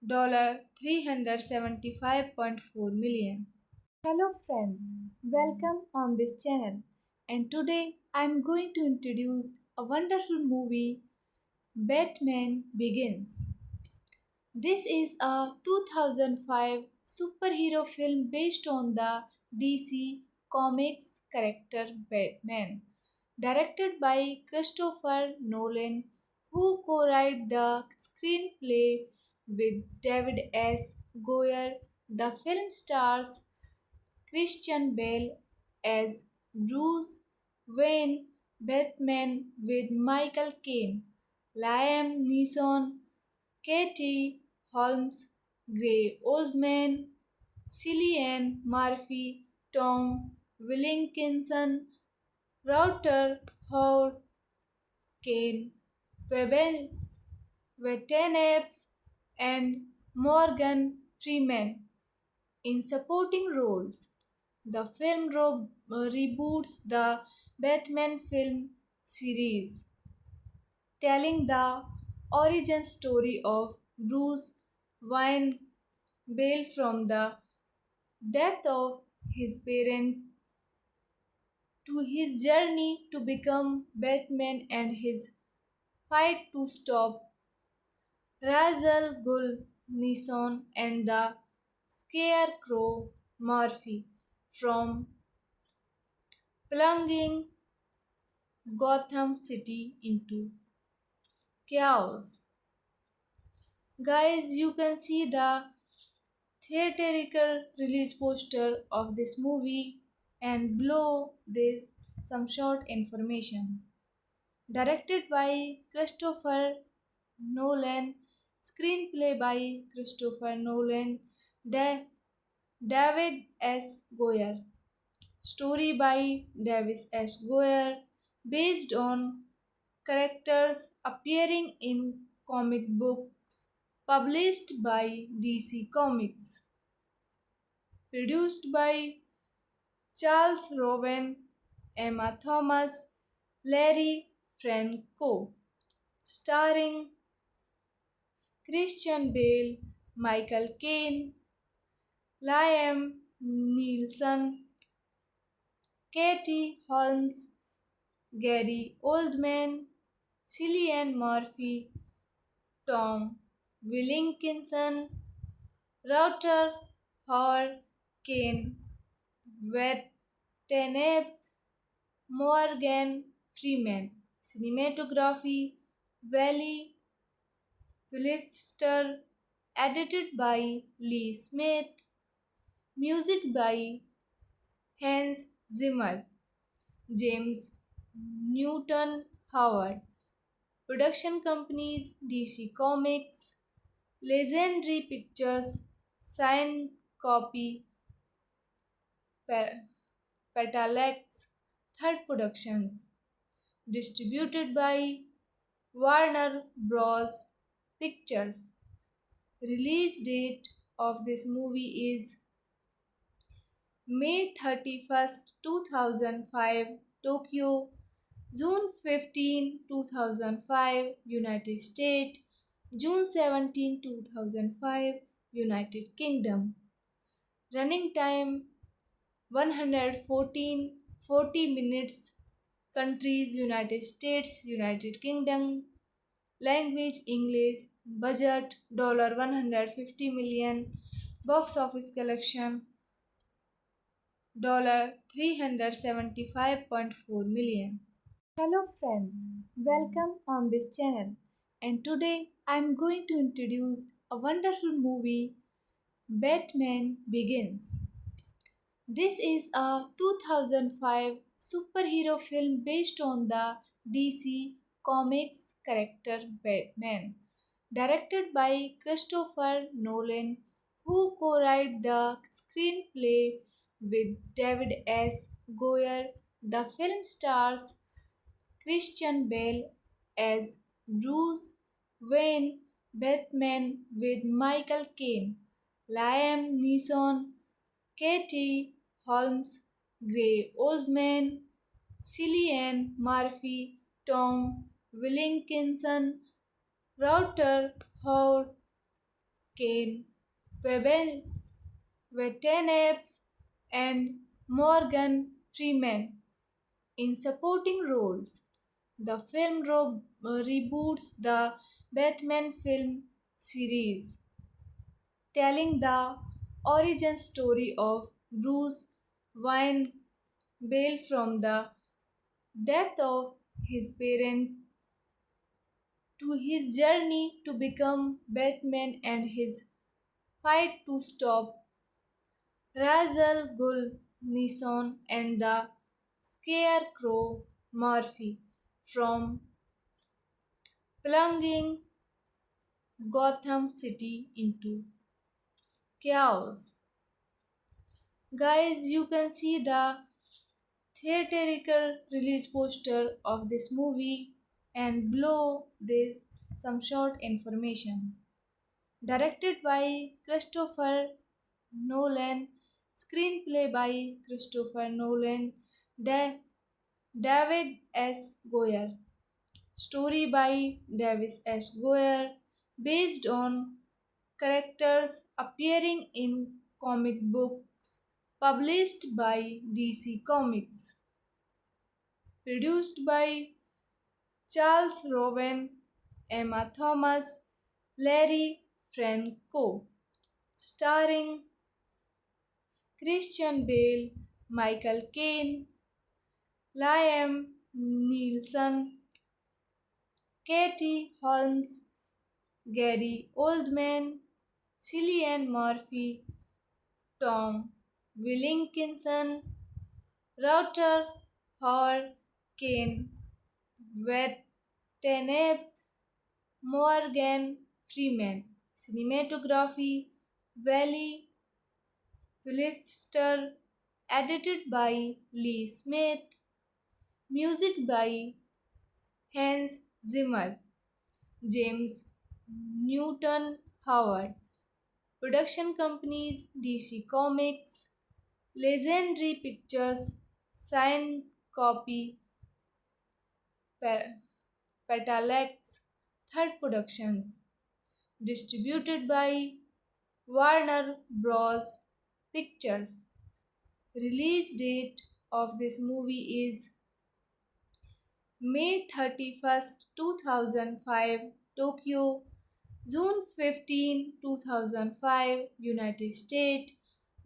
$375.4 million. Hello friends, welcome on this channel. And today I'm going to introduce a wonderful movie, Batman Begins. This is a 2005 superhero film based on the DC Comics character Batman, directed by Christopher Nolan, who co-wrote the screenplay with David S. Goyer. The film stars Christian Bale as Bruce Wayne Batman with Michael Caine, Liam Neeson, Katie Holmes, Gray Oldman, Cillian Murphy, Tom Wilkinson, Router Howard, Kane Watanabe, and Morgan Freeman in supporting roles. The film reboots the Batman film series, telling the origin story of Bruce Wayne Bale from the death of his parents to his journey to become Batman and his fight to stop Ra's al Ghul, Nissan, and the Scarecrow Murphy from plunging Gotham City into chaos. Guys, you can see the theatrical release poster of this movie and below this some short information. Directed by Christopher Nolan, screenplay by Christopher Nolan, David S. Goyer, Story by Davis S. Goyer, based on characters appearing in comic books published by DC Comics. Produced by Charles Rowan, Emma Thomas, Larry Franco. Starring Christian Bale, Michael Caine, Liam Neeson, Katie Holmes, Gary Oldman, Cillian Murphy, Tom Wilkinson, Router Howard, Kane Watanabe, Morgan Freeman. Cinematography Valley Philipster, edited by Lee Smith. Music by Hans Zimmer, James Newton Howard. Production companies DC Comics, Legendary Pictures, Sign Copy, Petalex, Third Productions. Distributed by Warner Bros. Pictures. Release date of this movie is May 31st, 2005, Tokyo, June 15, 2005, United States, June 17, 2005, United Kingdom. Running time 114 40 minutes. Countries United States, United Kingdom. Language English. Budget $150 million. Box office collection $375.4 million. Hello friends, welcome on this channel. And today I'm going to introduce a wonderful movie, Batman Begins. This is a 2005 superhero film based on the DC Comics character Batman, directed by Christopher Nolan, who co-wrote the screenplay with David S. Goyer. The film stars Christian Bale as Bruce Wayne, Batman with Michael Caine, Liam Neeson, Katie Holmes, Gray Oldman, Cillian Murphy, Tom Wilkinson, Router Howard, Kane Watanabe, and Morgan Freeman in supporting roles. The film reboots the Batman film series, telling the origin story of Bruce Wayne Bale from the death of his parent to his journey to become Batman and his fight to stop Ra's al Ghul, Neeson, and the Scarecrow Murphy from plunging Gotham City into chaos. Guys, you can see the theatrical release poster of this movie and below this some short information. Directed by Christopher Nolan, screenplay by Christopher Nolan, David S. Goyer, story by Davis S. Goyer, based on characters appearing in comic books published by DC Comics. Produced by Charles Rowan, Emma Thomas, Larry Franco. Starring Christian Bale, Michael Caine, Liam Neeson, Katie Holmes, Gary Oldman, Cillian Murphy, Tom Wilkinson, Router Howard, Kane Watanabe, Morgan Freeman. Cinematography Valley Philipster, edited by Lee Smith, music by Hans Zimmer, James Newton Howard, production companies DC Comics, Legendary Pictures, Sign Copy, Petalex, Third Productions, distributed by Warner Bros. Pictures. Release date of this movie is May 31st, 2005, Tokyo, June 15, 2005, United States,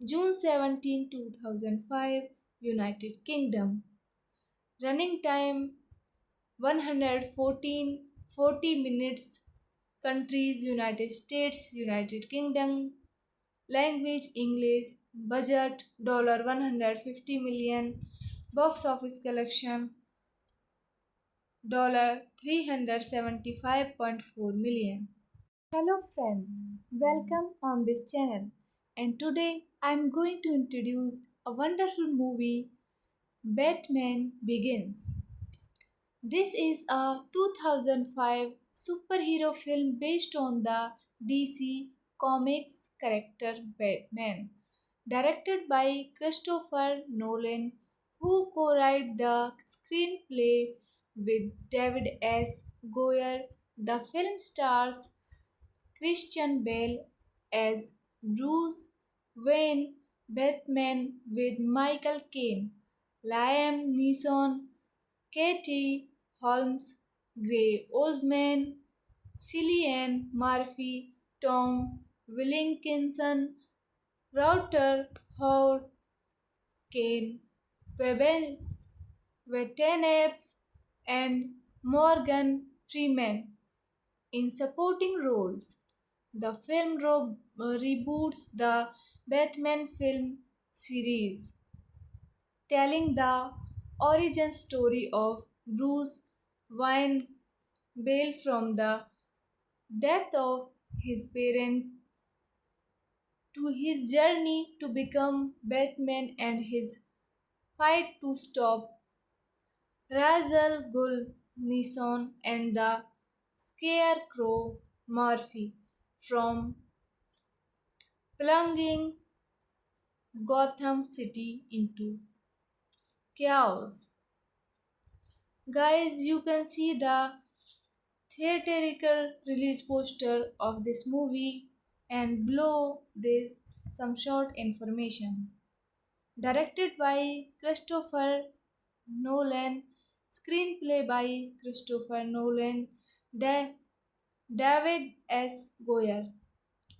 June 17, 2005, United Kingdom. Running time 114 40 minutes. Countries United States, United Kingdom. Language English. Budget $150 million. Box office collection $375.4 million. Hello friends, welcome on this channel. And today I'm going to introduce a wonderful movie, Batman Begins. This is a 2005 superhero film based on the DC Comics character Batman, directed by Christopher Nolan, who co-wrote the screenplay with David S. Goyer. The film stars Christian Bale as Bruce Wayne, Batman with Michael Caine, Liam Neeson, Katie Holmes, Gray Oldman, Cillian Murphy, Tom Wilkinson, Router Howard, Kane Wettenep, and Morgan Freeman in supporting roles. The film reboots the Batman film series, telling the origin story of Bruce Wayne Bale from the death of his parent to his journey to become Batman and his fight to stop Ra's al Ghul Nissan and the Scarecrow Murphy from plunging Gotham City into chaos. Guys, you can see the theatrical release poster of this movie and below this some short information. Directed by Christopher Nolan, screenplay by Christopher Nolan, David S. Goyer,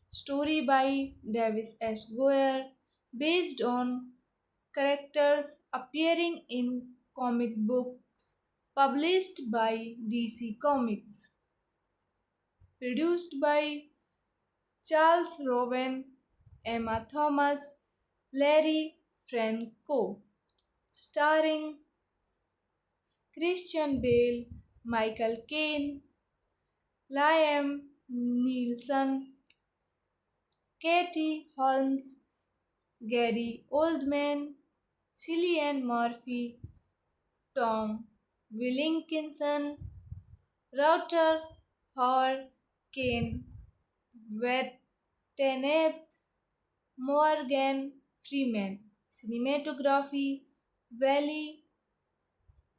story by Davis S. Goyer, based on characters appearing in comic books published by DC Comics. Produced by Charles Rowan, Emma Thomas, Larry Franco. Starring Christian Bale, Michael Caine, Liam Neeson, Katie Holmes, Gary Oldman, Cillian Murphy, Tom Wilkinson, Router Howard, Kane Wettenep, Morgan Freeman. Cinematography Wally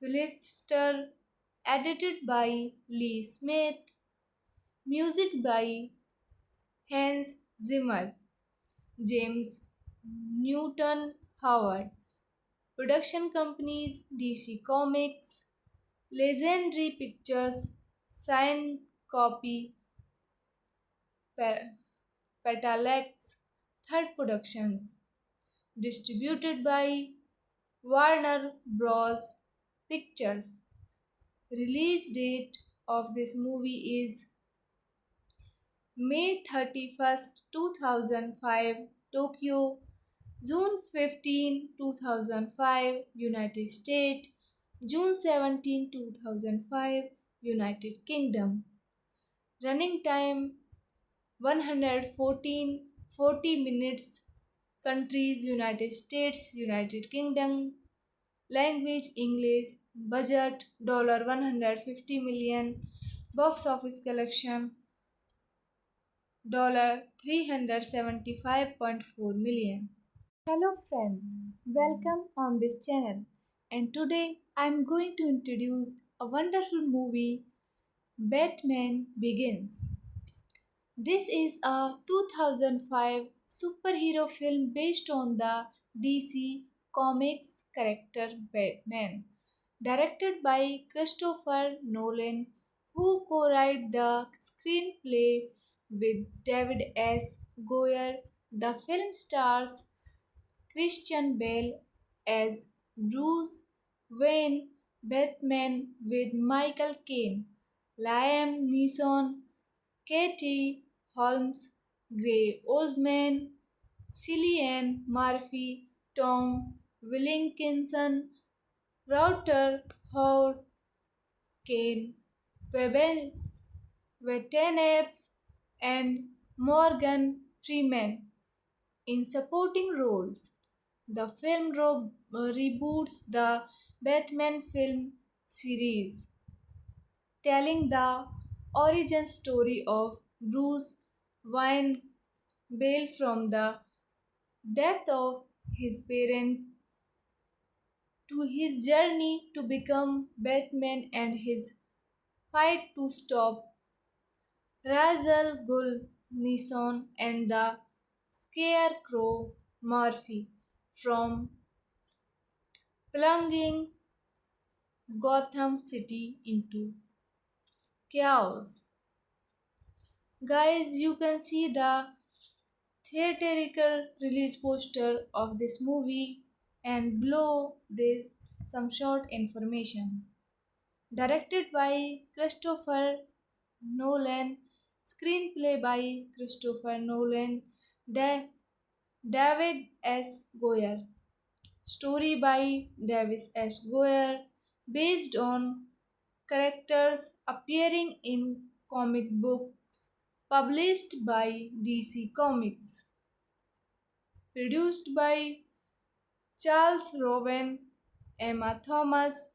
Philipster. Edited by Lee Smith. Music by Hans Zimmer. James Newton Howard. Production companies DC Comics, Legendary Pictures, Sign Copy, Petalex, Third Productions. Distributed by Warner Bros. Pictures. Release date of this movie is May 31st, 2005, Tokyo, June 15, 2005, United States, June 17, 2005, United Kingdom. Running time 114 40 minutes. Countries United States, United Kingdom. Language English. Budget $150 million. Box office collection $375.4 million. Hello friends, welcome on this channel. And today I'm going to introduce a wonderful movie, Batman Begins. This is a 2005 superhero film based on the DC Comics character Batman, directed by Christopher Nolan, who co-wrote the screenplay with David S. Goyer. The film stars Christian Bale as Bruce Wayne, Batman with Michael Caine, Liam Neeson, Katie Holmes, Gray Oldman, Cillian Murphy, Tom Wilkinson, Router Howard, Kane, Weben, Vetenep, and Morgan Freeman in supporting roles. The film reboots the Batman film series, telling the origin story of Bruce Wayne Bale from the death of his parents to his journey to become Batman and his fight to stop Ra's al Ghul Nissan and the Scarecrow Murphy from plunging Gotham City into chaos. Guys, you can see the theatrical release poster of this movie and below this some short information. Directed by Christopher Nolan, screenplay by Christopher Nolan, David S. Goyer, story by Davis S. Goyer, based on characters appearing in comic books published by DC Comics. Produced by Charles Rowan, Emma Thomas,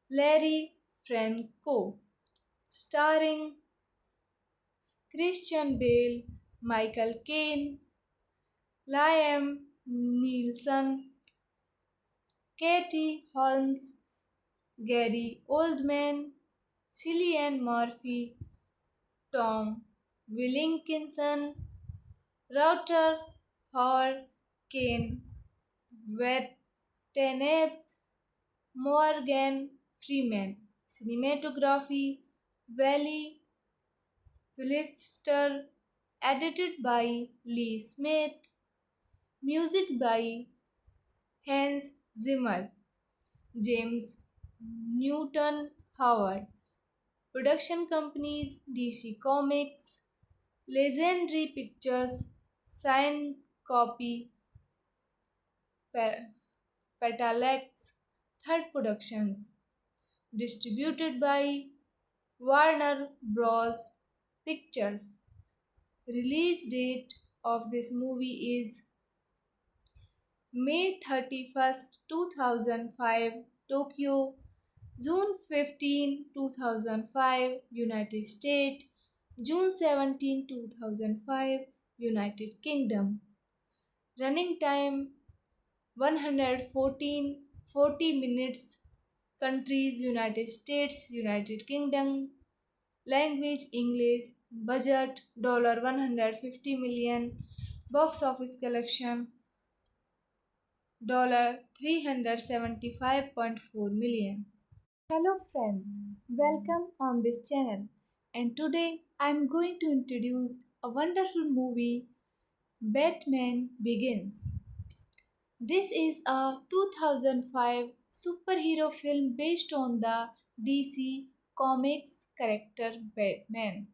Larry Franco. Starring Christian Bale, Michael Caine, Liam Neeson, Katie Holmes, Gary Oldman, Cillian Murphy, Tom Wilkinson, Router Howard, Kane, Vetenep, Morgan Freeman. Cinematography Valley Philipster. Edited by Lee Smith. Music by Hans Zimmer. James Newton Howard. Production companies DC Comics, Legendary Pictures, Sign Copy, Petalex, Third Productions. Distributed by Warner Bros. Pictures. Release date of this movie is May 31st, 2005, Tokyo, June 15, 2005, United States, June 17, 2005, United Kingdom. Running time 114 40 minutes. Countries United States, United Kingdom. Language English. Budget $150 million. Box office collection $375.4 million. Hello friends, welcome on this channel. And today I'm going to introduce a wonderful movie, Batman Begins. This is a 2005 superhero film based on the DC Comics character Batman,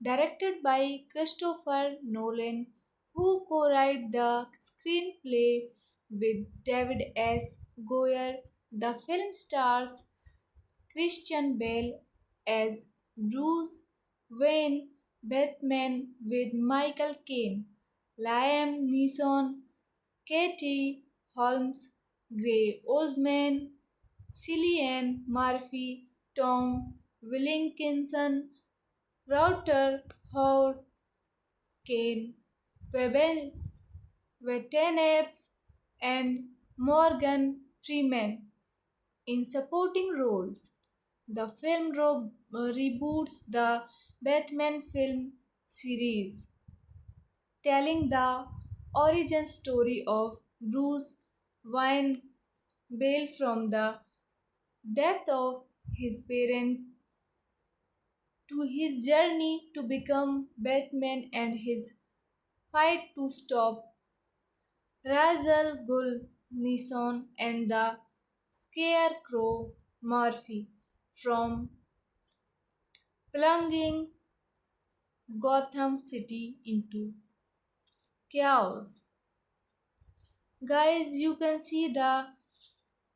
directed by Christopher Nolan, who co-wrote the screenplay with David S. Goyer. The film stars Christian Bale as Bruce Wayne, Batman with Michael Caine, Liam Neeson, Katie Holmes, Gray Oldman, Cillian Murphy, Tom Wilkinson, Router Howard, Kane Wetenep, and Morgan Freeman in supporting roles. The film reboots the Batman film series, telling the origin story of Bruce Wayne Bale from the death of his parents to his journey to become Batman and his fight to stop Ra's al Ghul, Nissan, and the Scarecrow Murphy from plunging Gotham City into chaos. Guys, you can see the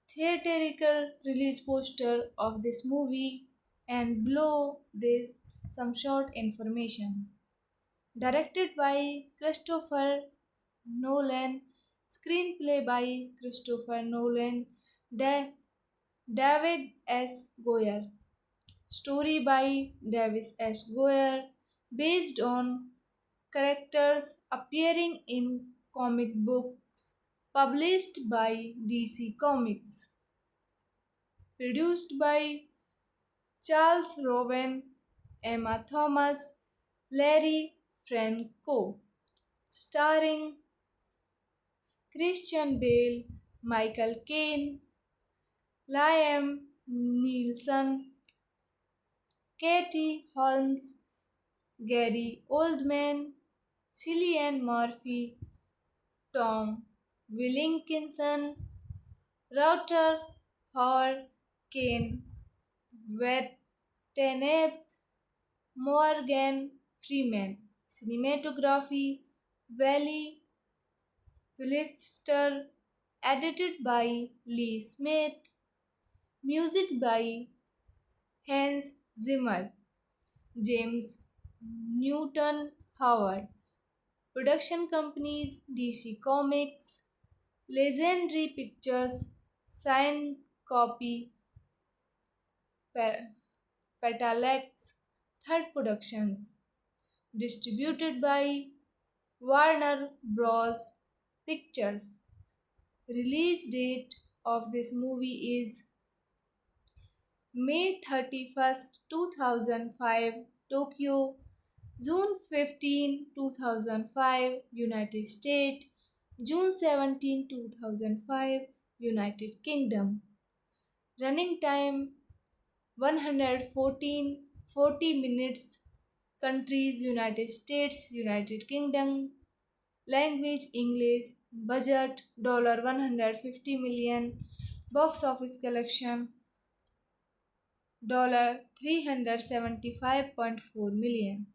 theatrical release poster of this movie and below this some short information. Directed by Christopher Nolan, screenplay by Christopher Nolan, David S. Goyer, story by Davis S. Goyer, based on characters appearing in comic books published by DC Comics, produced by Charles Rowan, Emma Thomas, Larry Franco, starring Christian Bale, Michael Caine, Liam Neeson, Katie Holmes, Gary Oldman, Cillian Murphy, Tom Wilkinson, Router Howard, Kane Wetenep, Morgan Freeman. Cinematography Valley Philipster, edited by Lee Smith, music by Hans Zimmer, James Newton Howard, production companies DC Comics, Legendary Pictures, Sign Copy, Petalex, Third Productions, distributed by Warner Bros. Pictures. Release date of this movie is May 31st, 2005, Tokyo, June 15, 2005, United States, June 17, 2005, United Kingdom. Running time 114 40 minutes. Countries United States, United Kingdom. Language English. Budget $150 million. Box office collection $375.4 million.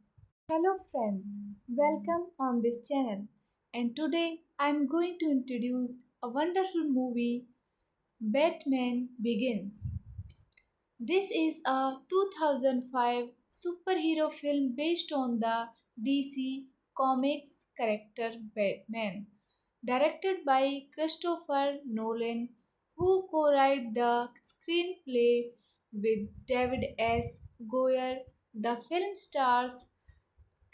Hello friends, welcome on this channel. And today I'm going to introduce a wonderful movie, Batman Begins. This is a 2005 superhero film based on the DC Comics character Batman, directed by Christopher Nolan, who co-wrote the screenplay with David S. Goyer. The film stars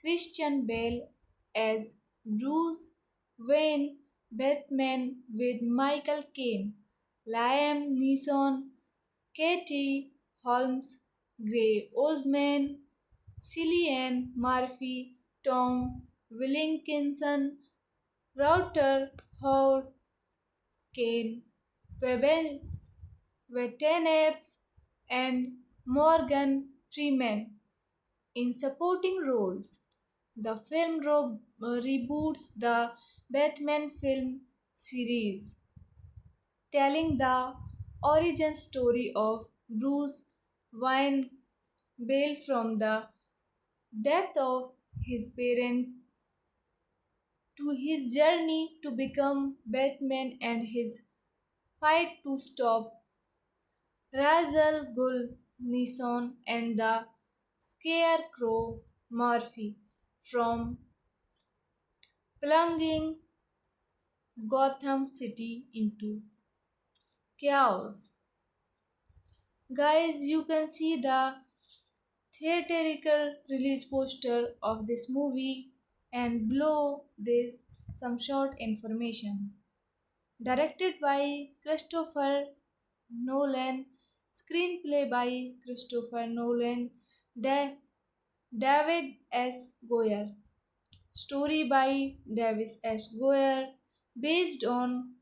Christian Bale as Bruce Wayne Batman with Michael Caine, Liam Neeson, Katie Holmes, Gray Oldman, Cillian Murphy, Tom Wilkinson, Router Howard, Kane Wetenep, and Morgan Freeman in supporting roles. The film reboots the Batman film series, telling the origin story of Bruce Wayne Bale from the death of his parents to his journey to become Batman and his fight to stop Ra's al Ghul, Nissan, and the Scarecrow Murphy from plunging Gotham City into chaos. Guys, you can see the theatrical release poster of this movie and below this some short information. Directed by Christopher Nolan, screenplay by Christopher Nolan, David S. Goyer, story by Davis S. Goyer, based on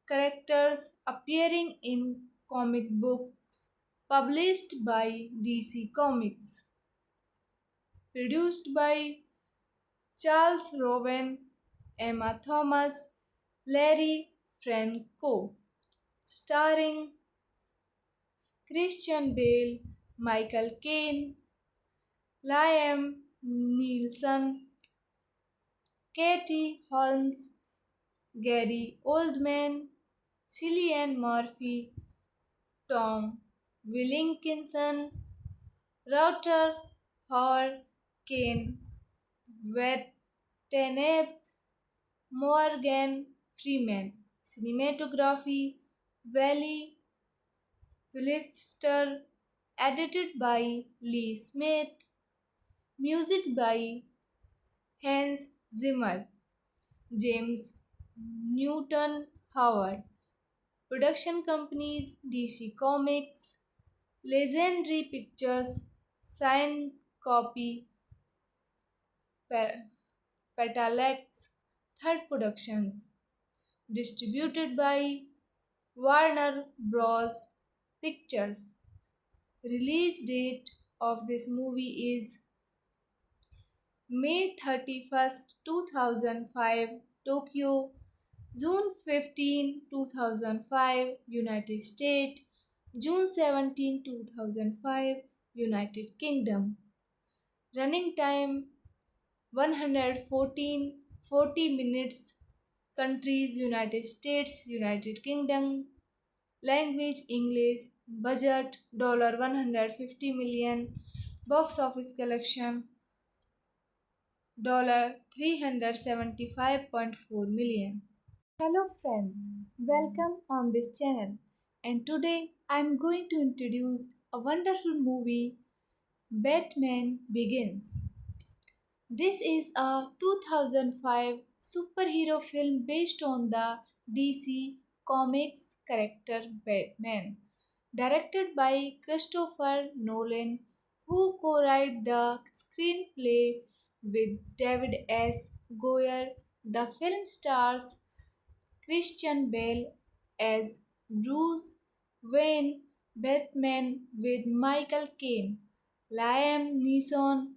characters appearing in comic books published by DC Comics, produced by Charles Rowan, Emma Thomas, Larry Franco, starring Christian Bale, Michael Caine, Liam Neeson, Katie Holmes, Gary Oldman, Cillian Murphy, Tom Wilkinson, Router Howard, Kane Watanabe, Morgan Freeman. Cinematography Valley Philipster, edited by Lee Smith, music by Hans Zimmer, James Newton Howard, production companies DC Comics, Legendary Pictures, Sign Copy, Petalex, Third Productions, distributed by Warner Bros. Pictures. Release date of this movie is May 31st, 2005, Tokyo, June 15, 2005, United States, June 17, 2005, United Kingdom. Running time 114 40 minutes. Countries United States, United Kingdom. Language English. Budget $150 million. Box office collection $375.4 million. Hello friends, welcome on this channel. And today I'm going to introduce a wonderful movie, Batman Begins. This is a 2005 superhero film based on the DC Comics character Batman, directed by Christopher Nolan, who co-wrote the screenplay with David S. Goyer. The film stars Christian Bale as Bruce Wayne, Batman with Michael Caine, Liam Neeson,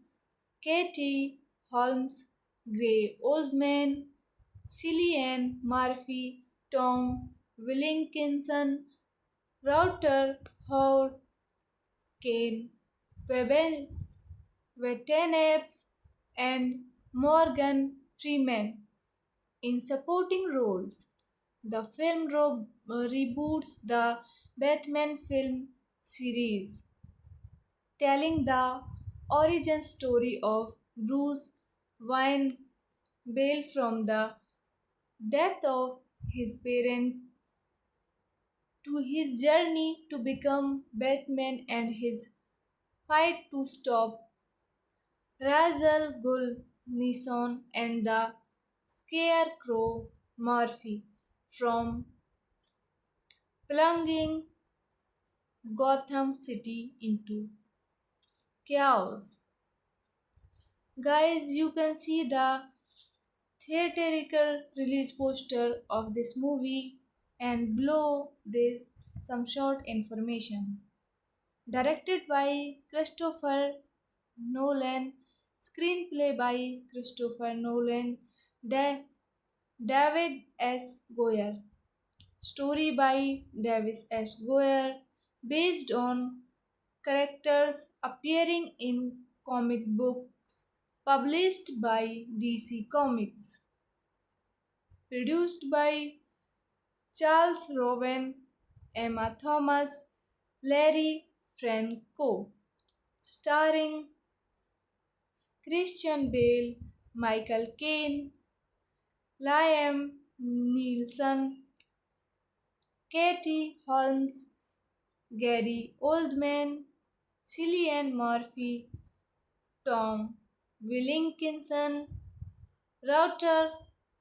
Katie Holmes, Gray Oldman, Cillian Murphy, Tom Wilkinson, Router Howard, Kane Watanabe, and Morgan Freeman in supporting roles. The film reboots the Batman film series, telling the origin story of Bruce Wayne Bale from the death of his parent to his journey to become Batman and his fight to stop Ra's al Ghul Nissan and the Scarecrow Murphy from plunging Gotham City into chaos. Guys, you can see the theatrical release poster of this movie and below this some short information. Directed by Christopher Nolan, screenplay by Christopher Nolan, David S. Goyer, story by Davis S. Goyer, based on characters appearing in comic books published by DC Comics, produced by Charles Rowan, Emma Thomas, Larry Franco, starring Christian Bale, Michael Caine, Liam Nielsen, Katie Holmes, Gary Oldman, Cillian Murphy, Tom Wilkinson, Router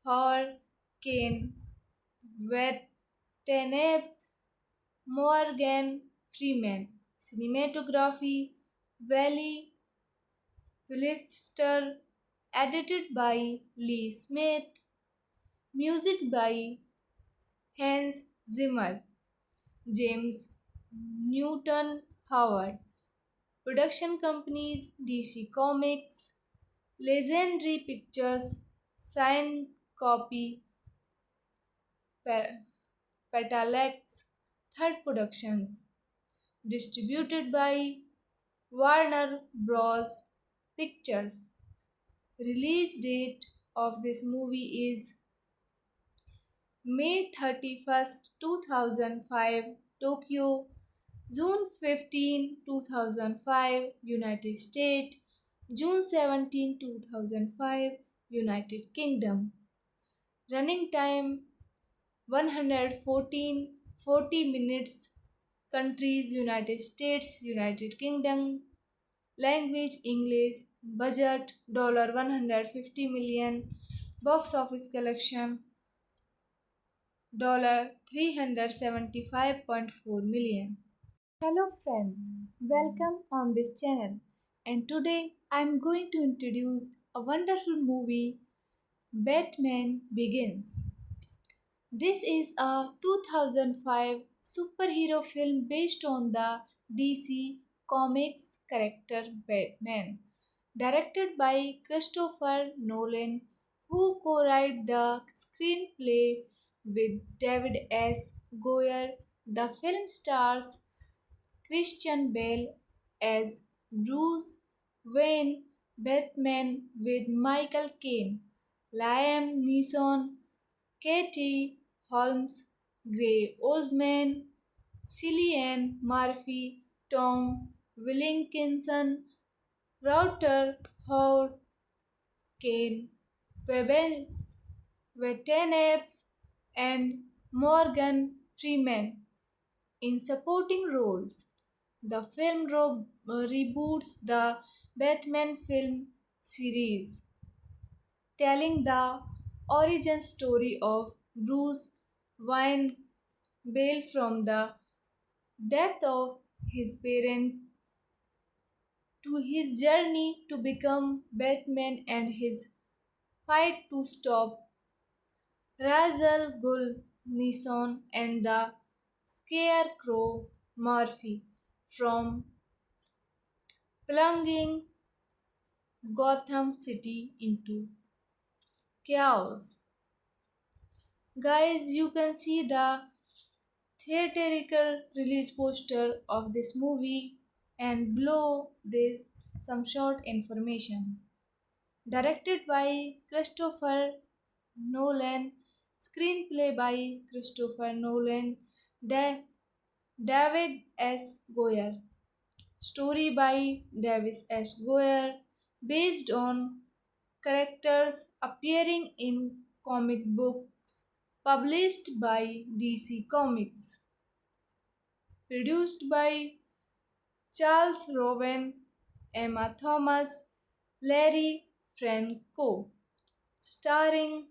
Howard, Kane Watanabe, Morgan Freeman. Cinematography Valley Philipster, edited by Lee Smith. Music by Hans Zimmer. James Newton Howard. Production companies DC Comics, Legendary Pictures, Sign Copy, Petalex, Third Productions. Distributed by Warner Bros. Pictures. Release date of this movie is May 31st, 2005, Tokyo, June 15, 2005, United States, June 17, 2005, United Kingdom. Running time 114 40 minutes. Countries United States, United Kingdom. Language English. Budget $150 million. Box office collection $375.4 million. Hello friends, welcome on this channel. And today I'm going to introduce a wonderful movie, Batman Begins. This is a 2005 superhero film based on the DC Comics character Batman, directed by Christopher Nolan, who co-wrote the screenplay with David S. Goyer. The film stars Christian Bale as Bruce Wayne, Batman with Michael Caine, Liam Neeson, Katie Holmes, Gray Oldman, Cillian Murphy, Tom Wilkinson, Router Howard, Kane Watanabe, and Morgan Freeman in supporting roles. The film reboots the Batman film series, telling the origin story of Bruce Wayne Bale from the death of his parent to his journey to become Batman and his fight to stop Ra's al Ghul, Nissan, and the Scarecrow Murphy from plunging Gotham City into chaos. Guys, you can see the theatrical release poster of this movie and below this some short information. Directed by Christopher Nolan, screenplay by Christopher Nolan, David S. Goyer, story by Davis S. Goyer, based on characters appearing in comic books published by DC Comics. Produced by Charles Rowan, Emma Thomas, Larry Franco. Starring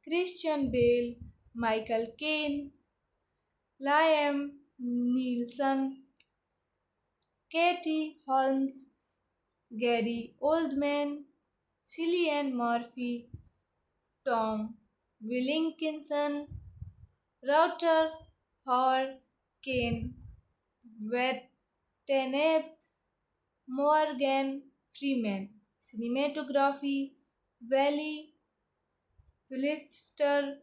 Christian Bale, Michael Caine, Liam Neeson, Katie Holmes, Gary Oldman, Cillian Murphy, Tom Wilkinson, Router Howard, Kane Watanabe, Morgan Freeman. Cinematography Valley Philipster,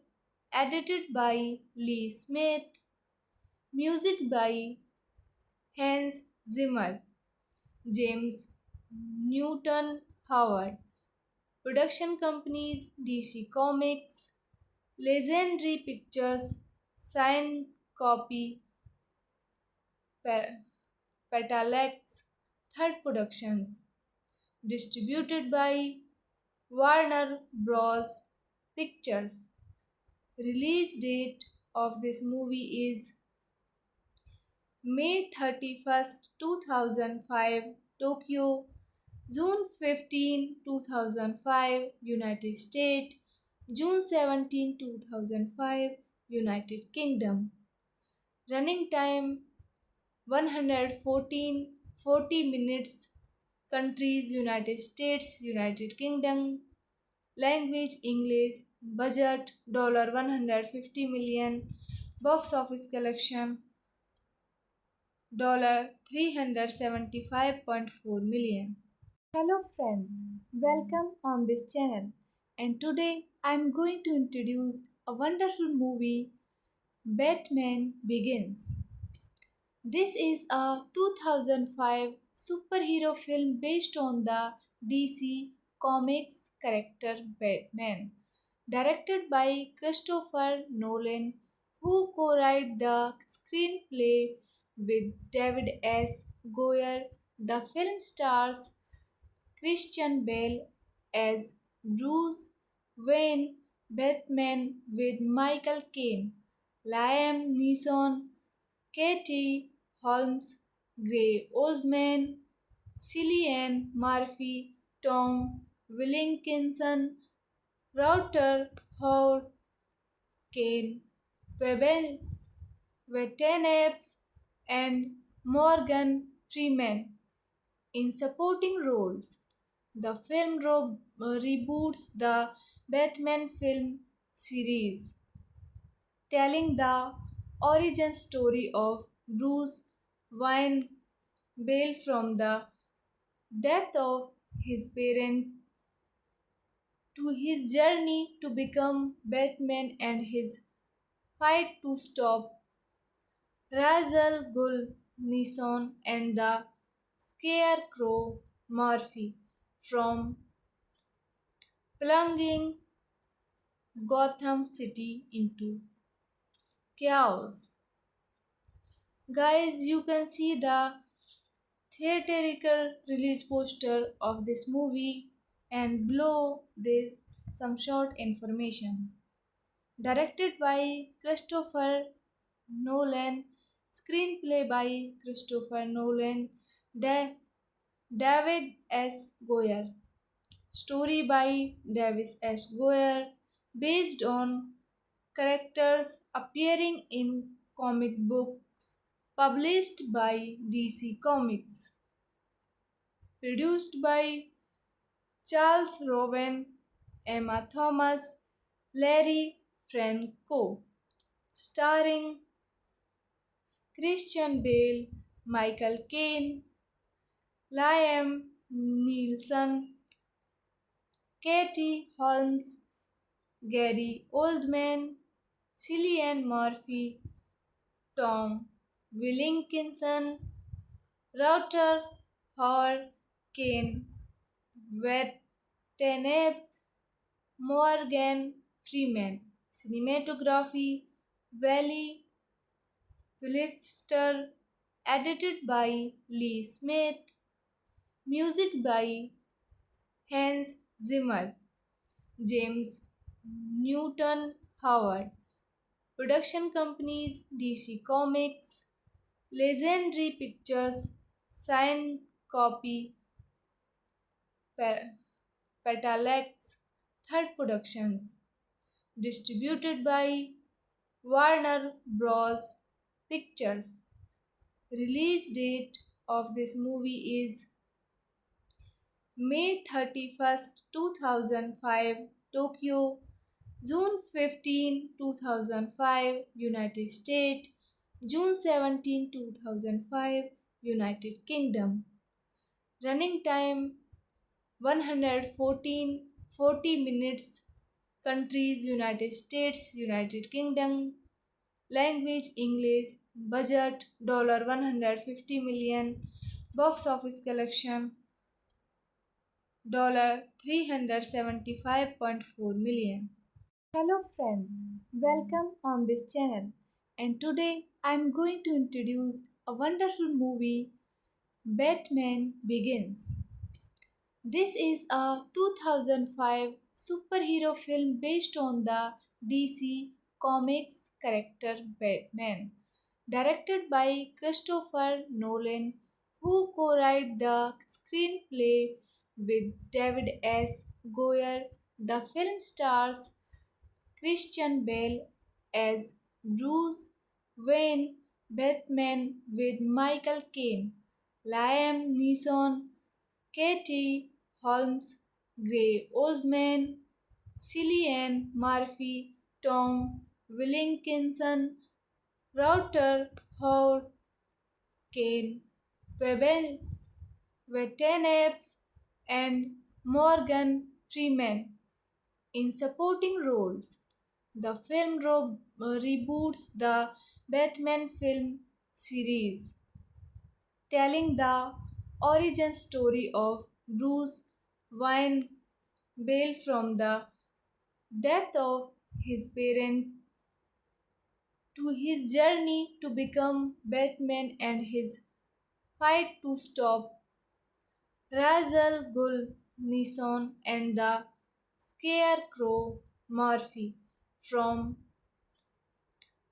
edited by Lee Smith. Music by Hans Zimmer. James Newton Howard. Production companies DC Comics, Legendary Pictures, Sign Copy, Petalex, Third Productions. Distributed by Warner Bros. Pictures. Release date of this movie is May 31st, 2005, Tokyo, June 15, 2005, United States, June 17, 2005, United Kingdom. Running time 114 40 minutes. Countries United States, United Kingdom. Language English. Budget $150 million. Box office collection $375.4 million. Hello friends, welcome on this channel. And today I'm going to introduce a wonderful movie, Batman Begins. This is a 2005 superhero film based on the DC Comics character Batman, directed by Christopher Nolan, who co-wrote the screenplay with David S. Goyer. The film stars Christian Bale as Bruce Wayne, Batman with Michael Caine, Liam Neeson, Katie Holmes, Gray Oldman, Cillian Murphy, Tom Wilkinson, Router Howard, Kane Watanabe, and Morgan Freeman in supporting roles. The film reboots the Batman film series, telling the origin story of Bruce Wayne Bale from the death of his parents to his journey to become Batman and his fight to stop Ra's al Ghul Nissan and the Scarecrow Murphy from plunging Gotham City into chaos. Guys, you can see the theatrical release poster of this movie and below this some short information. Directed by Christopher Nolan, screenplay by Christopher Nolan, David S. Goyer, story by Davis S. Goyer, based on characters appearing in comic books published by DC Comics. Produced by Charles Rowan, Emma Thomas, Larry Franco. Starring Christian Bale, Michael Caine, Liam Neeson, Katie Holmes, Gary Oldman, Cillian Murphy, Tom Wilkinson, Router Howard, Kane Watanabe, Morgan Freeman. Cinematography Valley Philipster. Edited by Lee Smith. Music by Hans Zimmer. James Newton Howard. Production companies DC Comics, Legendary Pictures, Sign Copy, Petalex, Third Productions. Distributed by Warner Bros. Pictures. Release date of this movie is May 31st, 2005, Tokyo, June 15, 2005, United States, June 17, 2005, United Kingdom. Running time 114 40 minutes. Countries United States, United Kingdom. Language English. Budget $150 million. Box office collection $375.4 million. Hello friends, welcome on this channel. And today I'm going to introduce a wonderful movie, Batman Begins. This is a 2005 superhero film based on the DC Comics character Batman. Directed by Christopher Nolan, who co-wrote the screenplay with David S. Goyer. The film stars Christian Bale as Bruce Wayne, Batman with Michael Caine, Liam Neeson, Katie Holmes, Gray Oldman, Cillian Murphy, Tom Wilkinson, Router Howard, Kane, Webel, Vetenep, and Morgan Freeman in supporting roles. The film reboots the Batman film series, telling the origin story of Bruce Wayne Bale from the death of his parents to his journey to become Batman and his fight to stop Ra's al Ghul Nissan and the Scarecrow Murphy from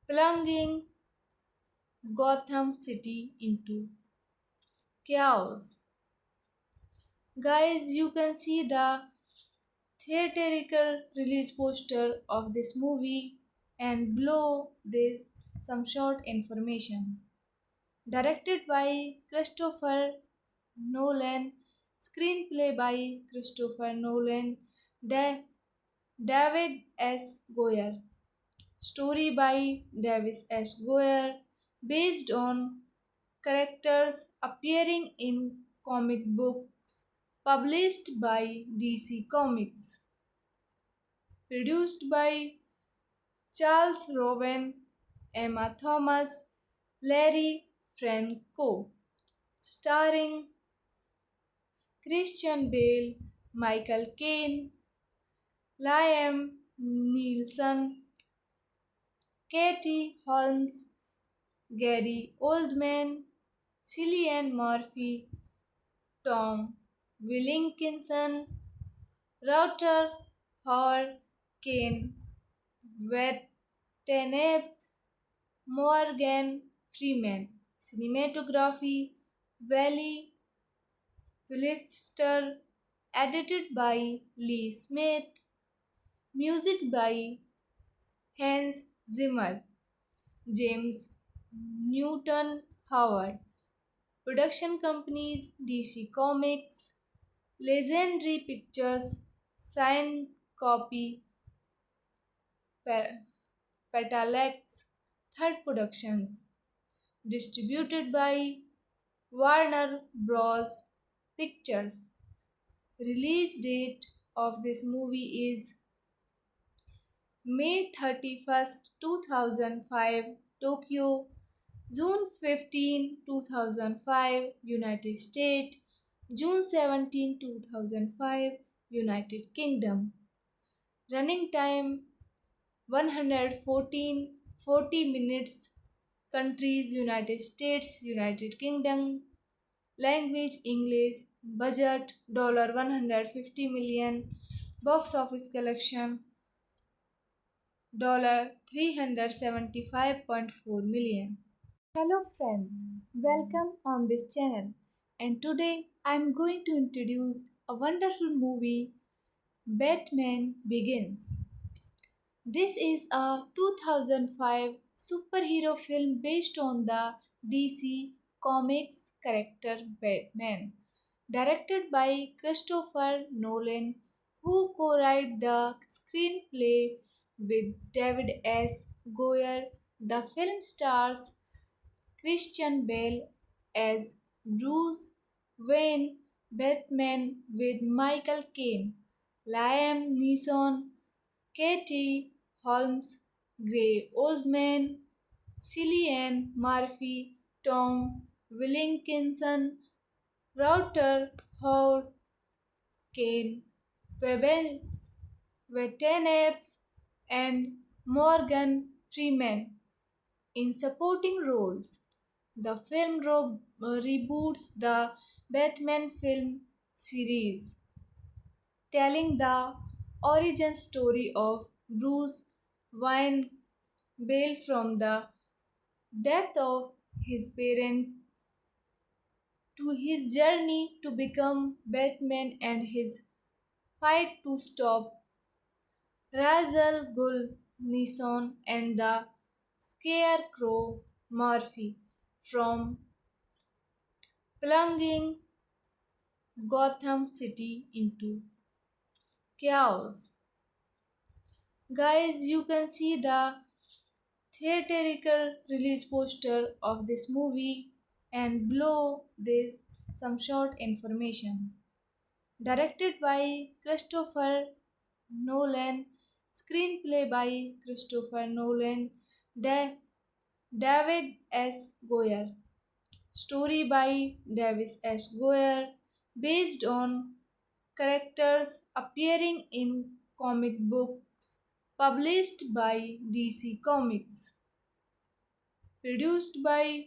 plunging Gotham City into chaos. Guys, you can see the theatrical release poster of this movie and below this some short information. Directed by Christopher Nolan, screenplay by Christopher Nolan, David S. Goyer, story by Davis S. Goyer, based on characters appearing in comic books published by DC Comics. Produced by Charles Rowan, Emma Thomas, Larry Franco. Starring Christian Bale, Michael Caine, Liam Neeson, Katie Holmes, Gary Oldman, Cillian Murphy, Tom Wilkinson, Router Howard Kane, Vetenep, Morgan Freeman. Cinematography Valley Philipster. Edited by Lee Smith. Music by Hans Zimmer. James Newton Howard. Production companies DC Comics, Legendary Pictures, Sign Copy, Petalex, Third Productions. Distributed by Warner Bros. Pictures. Release date of this movie is May 31st, 2005, Tokyo, June 15, 2005, United States, June 17, 2005, United Kingdom. Running time 114 40 minutes. Countries United States, United Kingdom. Language English. Budget $150 million. Box office collection $375.4 million. Hello friends, welcome on this channel. And today I'm going to introduce a wonderful movie, Batman Begins. This is a 2005 superhero film based on the DC Comics character Batman, directed by Christopher Nolan, who co-wrote the screenplay with David S. Goyer. The film stars Christian Bale as Bruce Wayne, Batman with Michael Caine, Liam Neeson, Katie Holmes, Gray Oldman, Cillian Murphy, Tom Wilkinson, Router Howard Kane, Webel, Vetenep, and Morgan Freeman in supporting roles. The film reboots the Batman film series, telling the origin story of Bruce Wayne Bale from the death of his parent to his journey to become Batman and his fight to stop Ra's al Ghul, Nissan, and the Scarecrow Murphy from plunging Gotham City into chaos. Guys, you can see the theatrical release poster of this movie and below this some short information. Directed by Christopher Nolan, screenplay by Christopher Nolan, David S. Goyer, story by Davis S. Goyer, based on characters appearing in comic books published by DC Comics, produced by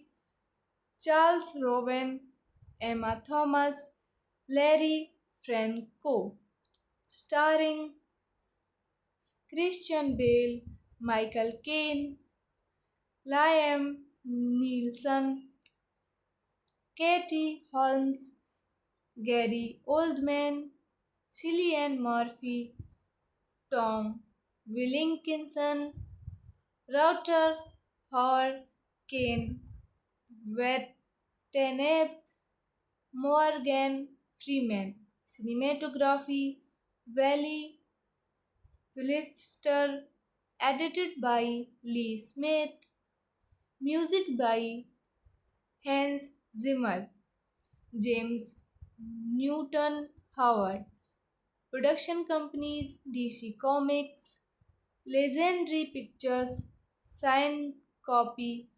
Charles Rowan, Emma Thomas, Larry Franco, starring Christian Bale, Michael Caine, Liam Neeson, Katie Holmes, Gary Oldman, Cillian Murphy, Tom Wilkinson, Router Howard, Kane Watanabe, Morgan Freeman. Cinematography Valley Philipster, edited by Lee Smith, music by Hans Zimmer, James Newton Howard, production companies DC Comics, Legendary Pictures, Sign Copy,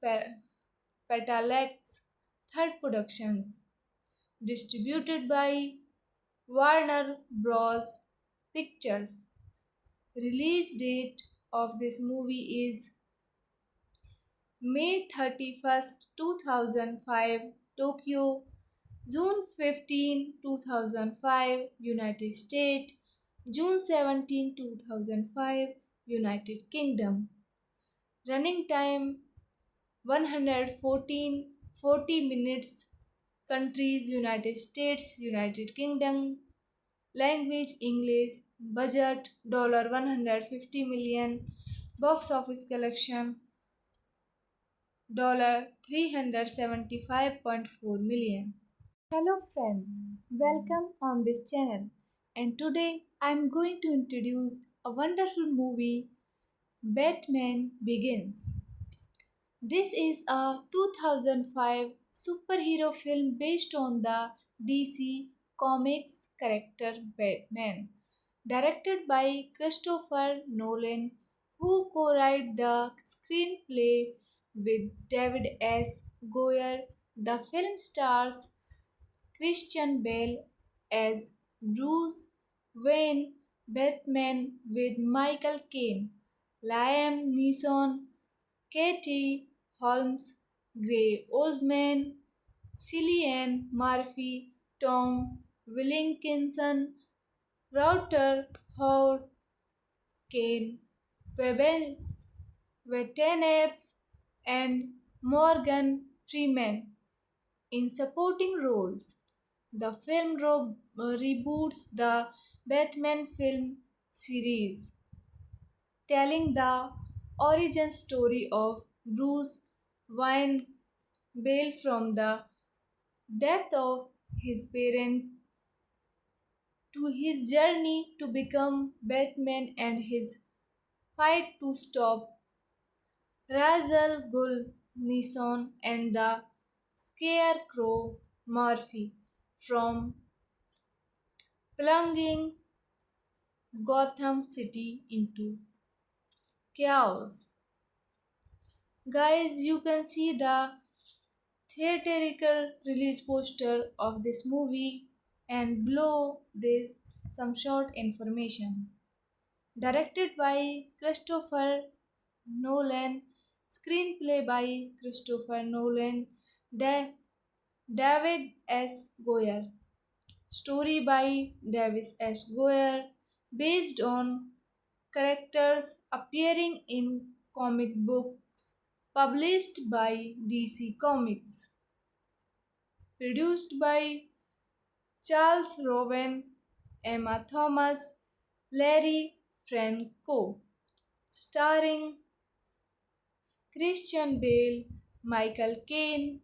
Petalex, Third Productions, distributed by Warner Bros. Pictures. Release date of this movie is May 31st, 2005, Tokyo, June 15, 2005, United States, June 17, 2005, United Kingdom. Running time 114 40 minutes. Countries United States, United Kingdom. Language English. Budget $150 million. Box office collection $375.4 million. Hello friends, welcome on this channel. And today I'm going to introduce a wonderful movie, Batman Begins. This is a 2005 superhero film based on the DC Comics character Batman, directed by Christopher Nolan, who co-wrote the screenplay with David S. Goyer. The film stars Christian Bale as Bruce Wayne, Batman with Michael Caine, Liam Neeson, Katie Holmes, Gray Oldman, Cillian Murphy, Tom Wilkinson, Router Howard, Kane Watanabe, and Morgan Freeman in supporting roles. The film reboots the Batman film series, telling the origin story of Bruce Wayne Bale from the death of his parent to his journey to become Batman and his fight to stop Ra's al Ghul, Nissan, and the Scarecrow Murphy from plunging Gotham City into chaos. Guys, you can see the theatrical release poster of this movie and below this some short information. Directed by Christopher Nolan, screenplay by Christopher Nolan, David S. Goyer, Story by Davis S. Goyer, based on characters appearing in comic books published by DC Comics. Produced by Charles Rowan, Emma Thomas, Larry Franco. Starring Christian Bale, Michael Caine,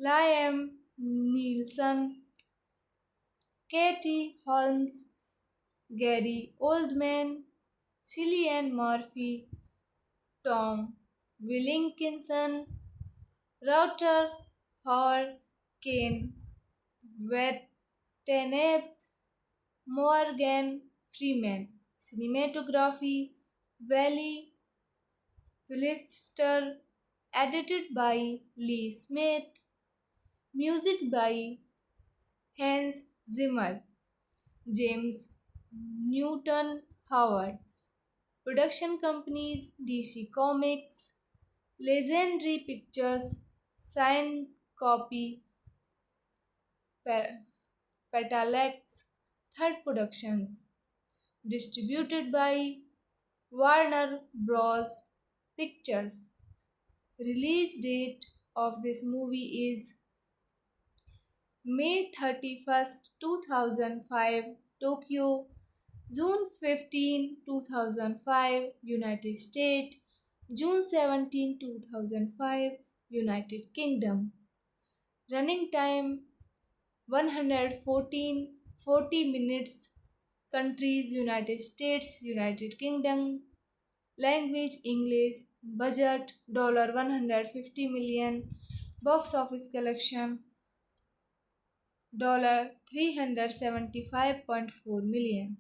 Liam Neeson, Katie Holmes, Gary Oldman, Cillian Murphy, Tom Wilkinson, Router Howard, Kane Watanabe, Morgan Freeman. Cinematography Valley Philipster, edited by Lee Smith. Music by Hans Zimmer, James Newton Howard. Production companies DC Comics, Legendary Pictures, Sign Copy, Petalex, Third Productions. Distributed by Warner Bros. Pictures. Release date of this movie is May 31st, 2005, Tokyo, June 15, 2005, United States, June 17, 2005, United Kingdom. Running time 114 40 minutes. Countries United States, United Kingdom. Language English. Budget $150 million. Box office collection $375.4 million.